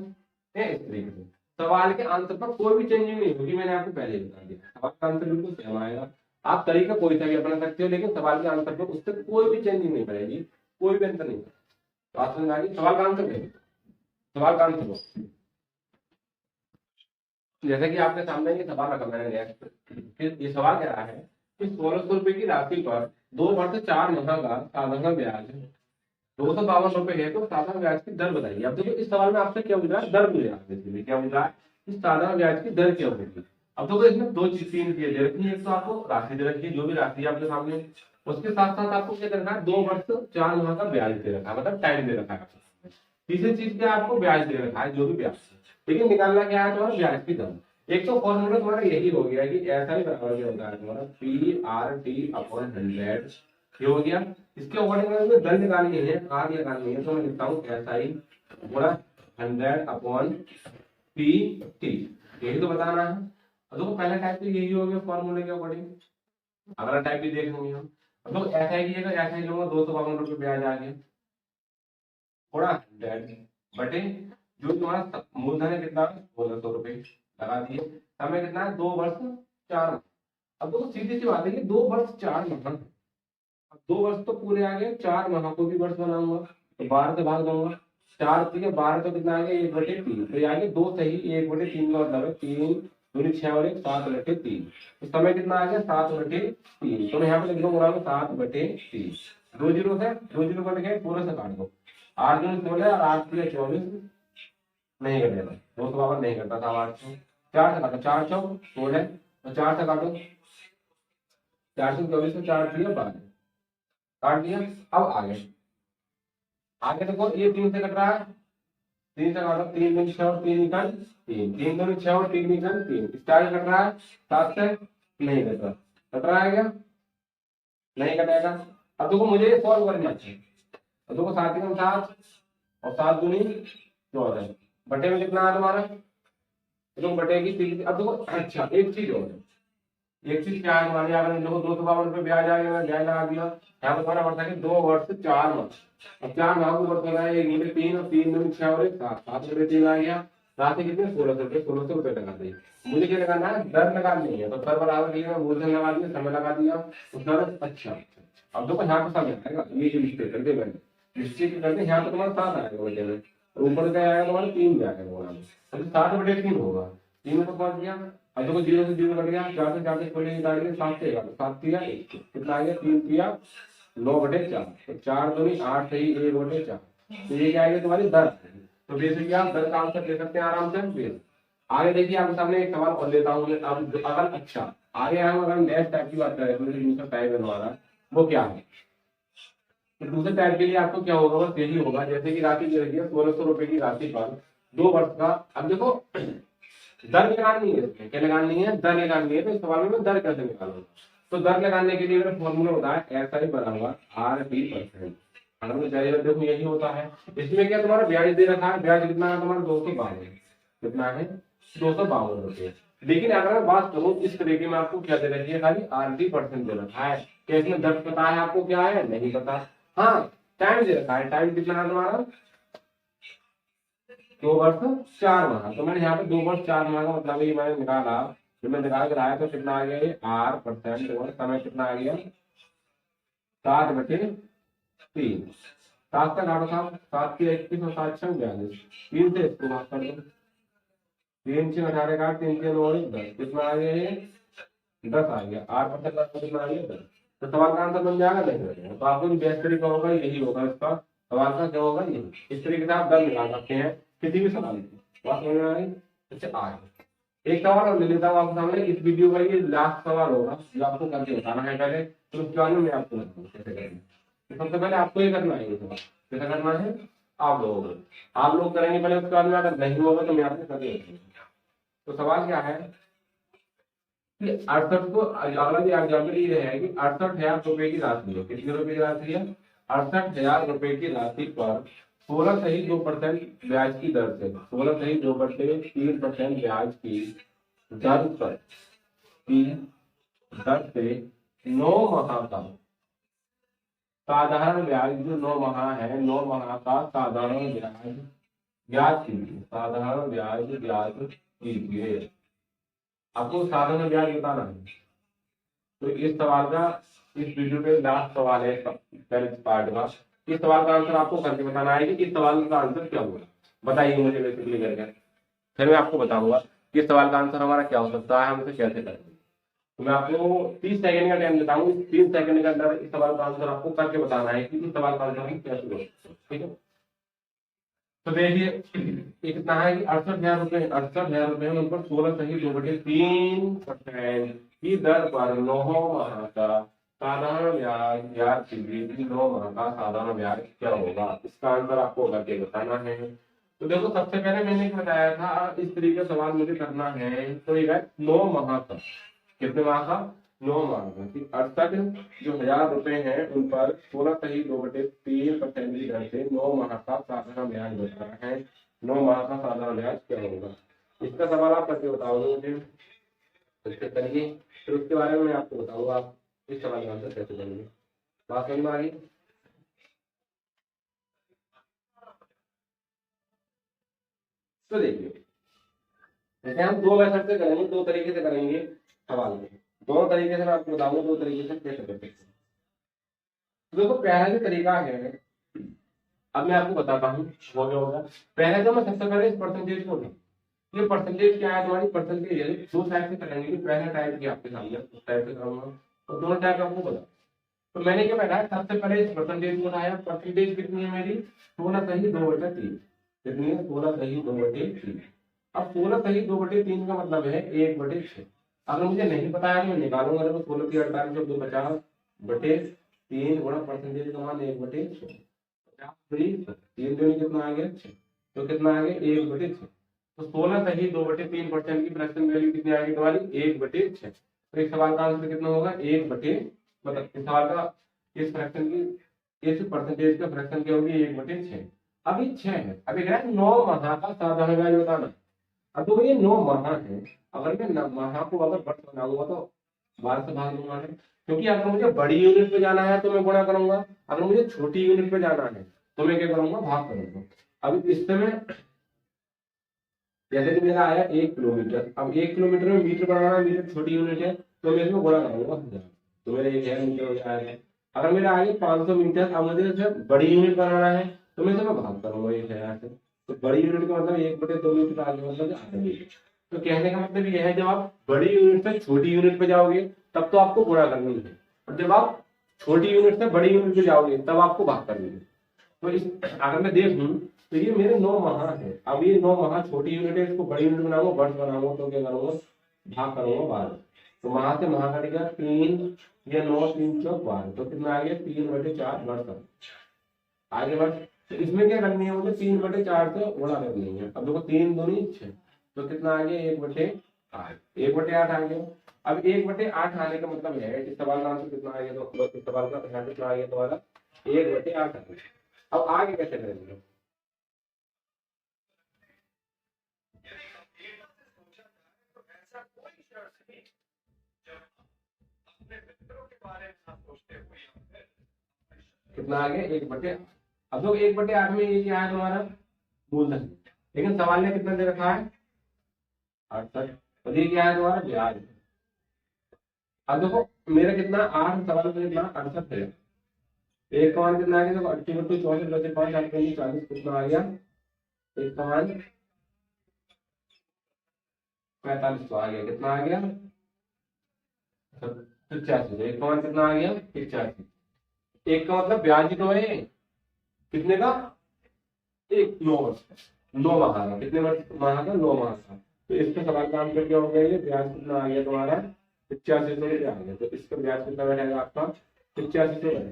इस तरीके से सवाल के आंसर पर कोई भी चेंजिंग नहीं होगी, मैंने आपको पहले ही बता दिया, सवाल का आंसर बिल्कुल सेम आएगा। आप तरीका कोई सा भी अपना सकते हो, लेकिन सवाल के आंसर पर उससे कोई भी चेंजिंग नहीं पड़ेगी, कोई भी अंतर नहीं। तो आप समझ आ गई, सवाल का आंसर है, सवाल का आंसर हो जैसे कि आपके सामने ये सवाल रखा मैंने नेक्स्ट, ये सवाल कह रहा है कि 1,600 रुपए की राशि पर 2 वर्ष 4 माह का साधारण ब्याज 252 रुपए है, तो साधारण ब्याज की दर बताइए। अब देखो इस सवाल में आपसे क्या पूछ रहा है, दर पूछ रहा है, क्या पूछ रहा है कि साधारण ब्याज की दर क्या होगी। अब देखो इसमें दो चीज 3 चीजें दे रखी है, एक तो आपको राशि दे रखी है, जो भी राशि है आपके सामने, उसके साथ साथ आपको क्या दे रखा है 2 वर्ष 4 माह का ब्याज दे रखा है, मतलब टाइम दे रखा है। तीसरी चीज क्या आपको ब्याज दे रखा है, जो भी ब्याज, लेकिन निकालना क्या है तुम्हारा ब्याज की दर। एक तो फॉर्मूला तुम्हारा यही हो गया कि ऐसा ही बराबर क्या होता है तुम्हारा PRT/100, ये हो गया। इसके अकॉर्डिंग में दर निकालनी है, आर निकालनी है, तो मैं लिखता हूँ SI गुणा 100/PT, यही तो बताना है। अब देखो पहला टाइप तो यही हो गया फॉर्मूले के अकॉर्डिंग, अगला टाइप भी देख लेंगे हम। अब देखो SI की जगह SI लूंगा 252 रुपये ब्याज आ गया, थोड़ा 100 बटे जो तुम्हारा मूलधन है कितना 1,600 रुपये लगा दिए, समय कितना है 2 वर्ष 4 माह। अब तो सीधी सी बात है कि 2 वर्ष 4 माह, अब 2 वर्ष तो पूरे आ गए, 4 माह को भी वर्ष बनाऊंगा तो 12 से भाग दूंगा, 4 3 12 तो कितना आ गया 1/3, तो यहाँ दो सही 1/3 का मतलब है 3 दूनी 6 और 1 7/3। तो समय कितना आ गया 7/3, तो मैं यहाँ पे लिख दूंगा 7/3। दो जीरो है, दो जीरो कट गए, 16 से काट दो, 8 दूनी 16 और 8 3 24, नहीं कटेगा, 252 नहीं करता था 8 से, 4 से काटो, 4 चौक 16 और 4 से काटो, 4 से 24 से 4 3 12 काट दिया। अब आगे आगे देखो ये 3 से कट रहा है, 3 से काटो, 3 दूनी 6 और 3 निकल 3, 3 दूनी 6 और 3 निकल 3, स्टार कट रहा है 7 से, नहीं कट रहा, कट रहा है क्या, नहीं कटेगा। अब देखो मुझे ये सॉल्व करना है, अब देखो 7 3 7 और 7 दूनी 14, बटे में कितना है तुम्हारा, देखो बटे की 3, अब देखो अच्छा एक चीज और है, एक चीज क्या है हमारे यहाँ, देखो 252 ब्याज आ गया, मैंने ब्याज लगा दिया, यहाँ पर तुम्हारा बढ़ता है 2 वर्ष 4 माह, अब 4 माह को वर्ष लगाया 1 मुझे 3 और 3 दूनी 6 और 1 7, 7/3 आ गया, राशि कितने 1600 रुपये लगा दी। मुझे क्या लगाना है, दर लगानी है, तो दर बराबर के लिए मैं मूलधन लगा दिया, समय लगा दिया, तो दर अच्छा। अब देखो यहाँ पे समय आएगा, ये जो निश्चित करके मैंने निश्चित करके यहाँ पे तुम्हारा 7 आएगा बटे में, ऊपर क्या आएगा तुम्हारा 3 आएगा तुम्हारा, 7/3 होगा, 3 को पहुंच गया। अब देखो 0 से 0 कट गया, 4 से 4 से खोले निकाल के 7 से 7 तिया 1, कितना आ गया 3 तिया 9/4, तो 4 दूनी 8 सही 1/4, तो ये क्या आएगा तुम्हारी दर। तो बेसिकली आप दर का आंसर ले सकते हैं आराम से बेस। आगे देखिए आपके सामने एक सवाल और लेता हूँ, अब अगर अच्छा आगे हम अगर नेक्स्ट टाइप की बात करें तो दूसरा टाइप है हमारा, वो क्या है, तो दूसरे टाइप के लिए आपको क्या होगा, बस यही होगा, जैसे कि राशि दे रखी है 1600 रुपए की राशि पर 2 वर्ष का। अब देखो दर लगानी है, इसमें क्या लगानी है, दर लगानी है, तो इस सवाल में मैं दर कैसे निकालूंगा, तो दर लगाने के लिए मेरा फॉर्मूला होता है ऐसा ही बना हुआ RD%। देखो यही होता है, इसमें क्या तुम्हारा ब्याज दे रखा है, ब्याज कितना है तुम्हारा 252, कितना है 252 रुपये। लेकिन अगर मैं बात करूं इस तरीके में, आपको क्या दे रखी है, खाली RD% दे रखा है, क्या इसमें दर पता है आपको क्या है, नहीं पता। हाँ टाइम दे रखा है, टाइम कितना है तुम्हारा 2 वर्ष 4 माह, तो मैंने यहाँ पे 2 वर्ष 4 माह का मतलब ये मैंने निकाला, जब मैं निकाल कर आया तो कितना आ गया ये R% और समय कितना आ गया 7/3, 7 का घाटा साहब 7 की 21 और 7 6 42, 3 से इसको भाग कर दो, 3 से 18 का 3 से 9 10, कितना आ गया ये 10 आ गया, R% कितना आ गया 10। तो सवाल का आंसर बन जाएगा, नहीं बनेगा, तो आपको जो बेस्ट तरीका होगा यही होगा, इसका सवाल का क्या होगा यही, इस तरीके से आप दर निकाल सकते हैं किसी भी सवाल की, बात समझ में आ गई। अच्छा आगे एक सवाल और ले लेता हूँ आपके सामने, इस वीडियो का ये लास्ट सवाल होगा जो आपको करके बताना है पहले, तो उसके बाद में मैं आपको बताऊँ कैसे करेंगे। तो सबसे पहले आपको ये करना है, ये सवाल कैसे करना है आप लोगों को, आप लोग करेंगे पहले, उसके बाद में अगर नहीं होगा तो मैं आपको करके बताऊंगा। तो सवाल क्या है कि 68 को अगला जो एग्जाम्पल ये है कि 68,000 रुपए की राशि है, कितने रुपए की राशि है 68,000 रुपए की राशि पर 16.2% ब्याज की दर से, 16.2/3% ब्याज की दर पर की दर से 9 माह का साधारण ब्याज, जो 9 माह है 9 माह का साधारण ब्याज ज्ञात कीजिए, साधारण ब्याज ज्ञात कीजिए। आपको साधारण ब्याज बताना है, तो इस सवाल का इस वीडियो के लास्ट सवाल है पहले पार्ट का, इस सवाल का आंसर आपको करके बताना है कि इस सवाल का आंसर क्या होगा, बताइए मुझे बेसिकली करके, फिर मैं आपको बताऊंगा कि इस सवाल का आंसर हमारा क्या हो सकता है, हम इसे कैसे करेंगे। तो मैं आपको 30 सेकंड का टाइम देता हूँ, 3 सेकंड के अंदर इस सवाल का आंसर आपको करके बताना है कि इस सवाल का आंसर हम कैसे हो, ठीक है। तो देखिए ये कितना है कि 68,000 रुपए में ऊपर 16.2/3% की दर पर 9 माह का साधारण ब्याज की 9 माह का साधारण ब्याज क्या होगा, इसका आंसर आपको करके बताना है। तो देखो सबसे पहले मैंने बताया था इस तरीके का सवाल मुझे करना है, तो ये है 9 माह का, कितने माह का 9 माह का, 68,000 रुपए हैं उन पर 16.2/3% की दर से 9 माह का साधारण ब्याज बता रहा है, 9 माह का साधारण ब्याज क्या होगा, इसका सवाल आप करके बताओगे मुझे, इसके करिए, फिर उसके बारे में मैं आपको बताऊंगा आप इस सवाल का आंसर कैसे करेंगे। बात समझ में आ गई। तो देखिए जैसे हम 2 मेथड से करेंगे, 2 तरीके से करेंगे सवाल में, दोनों तरीके से मैं आपको बताऊंगा 2 तरीके से कैसे कर सकते हैं। तो देखो पहला जो तरीका है, अब मैं आपको बताता हूँ हो गया होगा। पहले तो मैं सबसे पहले इस परसेंटेज को लूँ। ये परसेंटेज क्या है तुम्हारी परसेंटेज है, दो टाइप से करेंगे, पहला टाइप की आपके सामने उस टाइप से करूंगा तो दोनों टाइप आपको बता। तो मैंने क्या पढ़ा है, सबसे पहले इस परसेंटेज को उठाया। परसेंटेज कितनी है मेरी 16 सही 2/3। कितनी है 16 सही 2/3। अब 16 सही 2/3 का मतलब है 1/6। अगर मुझे नहीं पता है तो मैं निकालूंगा, देखो 16 की 48 गुणा परसेंटेज का मान 1/6। 3 कितना आ गया 6, तो कितना आ गया 1/6। तो 16 सही 2/3% की फ्रैक्शन वैल्यू कितनी आ गई तुम्हारी 1/6। तो इस सवाल का आंसर कितना होगा 1/, मतलब इस सवाल का इस फ्रैक्शन की इस परसेंटेज का फ्रैक्शन क्या होगी 1/6। अभी 6 है, अभी कह रहा है 9 माह का साधारण ब्याज बताना। अब तो ये 9 माह है, अगर मैं माह को अगर वर्ष बनाऊंगा तो 12 से भाग दूंगा है, क्योंकि अगर मुझे बड़ी यूनिट पे जाना है तो मैं गुणा करूंगा, अगर मुझे छोटी यूनिट पे जाना है तो मैं क्या करूंगा भाग करूंगा। अब इस समय जैसे कि मेरा आया 1 किलोमीटर, अब 1 किलोमीटर में मीटर बनाना, मीटर छोटी यूनिट है तो मैं इसमें गुणा करूंगा 1000, तो मेरा 1000 मीटर हो जाएगा। अगर मेरा आगे 500 मीटर, अब मुझे इसे बड़ी यूनिट बनाना है तो मैं इसमें भाग करूंगा 1000 से। तो बड़ी यूनिट का मतलब 1/2 मीटर आगे मतलब आधा मीटर। तो कहने का मतलब यह है जब आप बड़ी यूनिट से छोटी यूनिट पे जाओगे तब तो आपको गुणा करनी है, और जब आप छोटी यूनिट से बड़ी यूनिट पे जाओगे तब आपको भाग करनी है। तो इस अगर मैं देखूं तो ये मेरे 9 माह है। अब ये 9 माह छोटी यूनिट है, इसको बड़ी यूनिट बनाऊंगा वर्ष बनाऊंगा तो क्या करूंगा भाग करूंगा 12। तो माह से माह कट गया 3 या 9 3 चौक 12, तो कितना आ गया 3/4 वर्ष। आगे बढ़, तो इसमें क्या करनी है मुझे 3/4 से गुणा करनी है। अब देखो 3 दूनी 6, तो कितना आ गया 1/8, 1/8 आ गया। अब 1/8 आने का मतलब है इस सवाल का आंसर कितना आ गया, तो इस सवाल का आंसर कितना आ गया तुम्हारा 1/8 आ गया। अब आगे कैसे करेंगे, कितना आ गया 1/8। अब तो 1/8 में ये क्या है तुम्हारा मूलधन, लेकिन सवाल ने कितना दे रखा है 68, तो ये क्या है तुम्हारा ब्याज। अब देखो मेरा कितना 8 सवाल में कितना 68 है, एक का मान कितना आ गया देखो 80 64 बचे 5 8 40 कितना आ गया, एक का मान 45 तो आ गया, कितना आ गया 85, एक का मान कितना आ गया 85। एक का मतलब ब्याज ही तो है, कितने का एक 9 वर्ष का, 9 माह का, कितने वर्ष माह का 9 माह का। तो इसका सवाल का आंसर क्या हो गया, ये ब्याज कितना आ गया तुम्हारा 8500 आ गया। तो इसका ब्याज कितना बैठेगा आपका 8500 बैठेगा।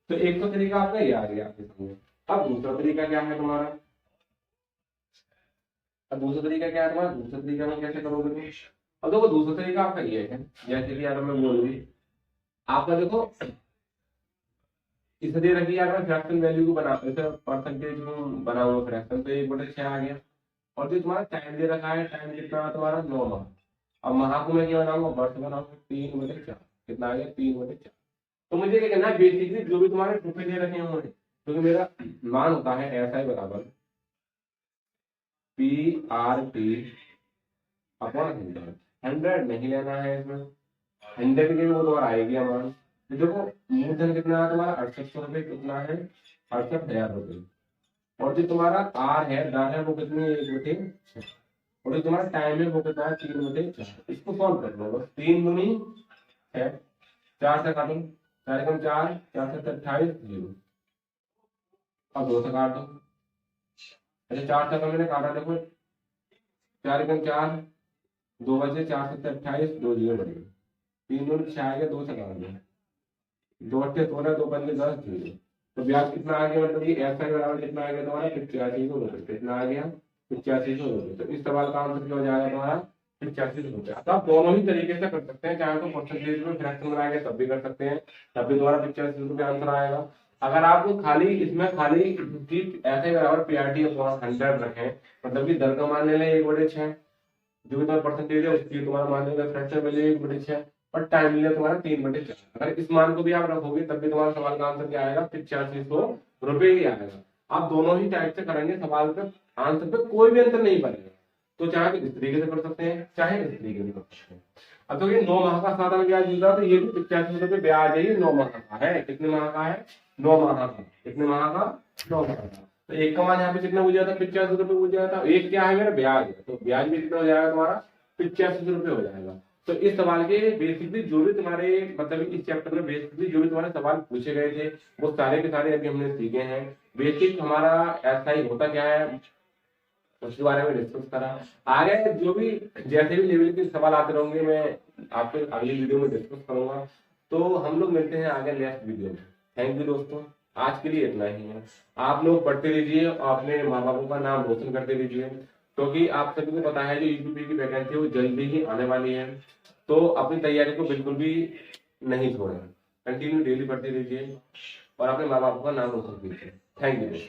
तो एक तो तरीका आपका ये आ गया आपके सामने। अब दूसरा तरीका क्या है तुम्हारा, अब दूसरा तरीका क्या है तुम्हारा, दूसरा तरीका में कैसे करोगे तुम। अब देखो दूसरा तरीका आपका ये है, जैसे कि अगर मैं बोलूँ आपका देखो इसे दे रखी है, अगर फ्रैक्शन वैल्यू को बना जैसे परसेंटेज को बनाऊंगा फ्रैक्शन तो 1/6 आ गया। और जो तुम्हारा टाइम दे रखा है, टाइम कितना है तुम्हारा 9 माह। अब माह को मैं क्या बनाऊंगा वर्ष बनाऊंगा 3/4, कितना आ गया 3/4। तो मुझे क्या करना है बेसिकली जो भी तुम्हारे रुपए दे रखे होंगे, क्योंकि मेरा मान होता है ऐसा ही बराबर PRT अपॉन 100। 100 नहीं लेना है इसमें, 100 के वो तुम्हारा आएगी अमाउंट। तो देखो मूलधन कितना है तुम्हारा 6800 रुपये, कितना है 68,000 रुपये। और जो तुम्हारा आर है दार है वो कितनी है 1/6, और जो तुम्हारा टाइम है वो कितना है 3/4। इसको सॉल्व कर लो बस, 3 दूनी है 4 से काटो, 4 कम 4 4 7 28 0। अब 2 से काट दो, अच्छा 4 से मैंने काटा देखो 4 कम 4 2 बचे 4 7 28 2 0 बचे, 3 दूनी 6 आ गया, 2 से काट दो 2 8 16 2 पंजे 10 0। तो ब्याज कितना आ गया, मतलब ये ऐसा ही बराबर कितना आ गया तुम्हारा 8500 रुपये, कितना आ गया 8500 रुपये। तो इस सवाल का आंसर क्या हो जाएगा तुम्हारा 8500 रुपये। तो आप दोनों ही तरीके से कर सकते हैं, चाहे तो परसेंटेज में फ्रैक्शन बनाएंगे तब भी कर सकते हैं, तब भी तुम्हारा 8500 आंसर आएगा। अगर आप खाली इसमें खाली ऐसे बराबर PRT अपॉन 100 रखें, मतलब कि दर का मान ले लें 1/6, जो भी तुम्हारा परसेंटेज है उसकी तुम्हारा मान लेगा फ्रैक्शन वैल्यू 1/6, और टाइम लिया तुम्हारा 3/4। अगर इस मान को भी आप रखोगे तब भी तुम्हारा सवाल का आंसर क्या आएगा 8500 रुपये ही आएगा। आप दोनों ही टाइप से करेंगे, सवाल पे आंसर पे कोई भी अंतर नहीं पड़ेगा। तो चाहे तो इस तरीके से कर सकते हैं, चाहे इस तरीके से कर सकते हैं। अब तो ये 9 माह का साधारण ब्याज मिल रहा है, तो ये भी 85 रुपये ब्याज है, ये 9 माह का है। कितने माह का है? 9 माह का। कितने माह का? 9 माह का। तो एक का मान यहाँ पे कितना हो जाता है? 85 रुपये हो जाता है। एक क्या है मेरा? ब्याज है। तो ब्याज भी कितना हो जाएगा तुम्हारा? 85 रुपये हो जाएगा। तो इस सवाल के बेसिकली जो भी तुम्हारे मतलब इस चैप्टर में बेसिकली जो भी तुम्हारे सवाल पूछे गए थे वो सारे के सारे अभी हमने सीखे हैं। बेसिक हमारा ऐसा ही होता क्या है उसके बारे में डिस्कस करा। आगे जो भी जैसे भी लेवल के सवाल आते रहेंगे मैं आपको अगली वीडियो में डिस्कस करूंगा। तो हम लोग मिलते हैं आगे नेक्स्ट वीडियो में। थैंक यू दोस्तों, आज के लिए इतना ही है। आप लोग पढ़ते रहिए और अपने माँ बापों का नाम रोशन करते रहिए, क्योंकि आप सभी को पता है जो यूपीपी की वैकेंसी है वो जल्दी ही आने वाली है। तो अपनी तैयारी को बिल्कुल भी नहीं छोड़ें, कंटिन्यू डेली पढ़ते रहिए और अपने माँ बापों का नाम रोशन कीजिए। Thank you.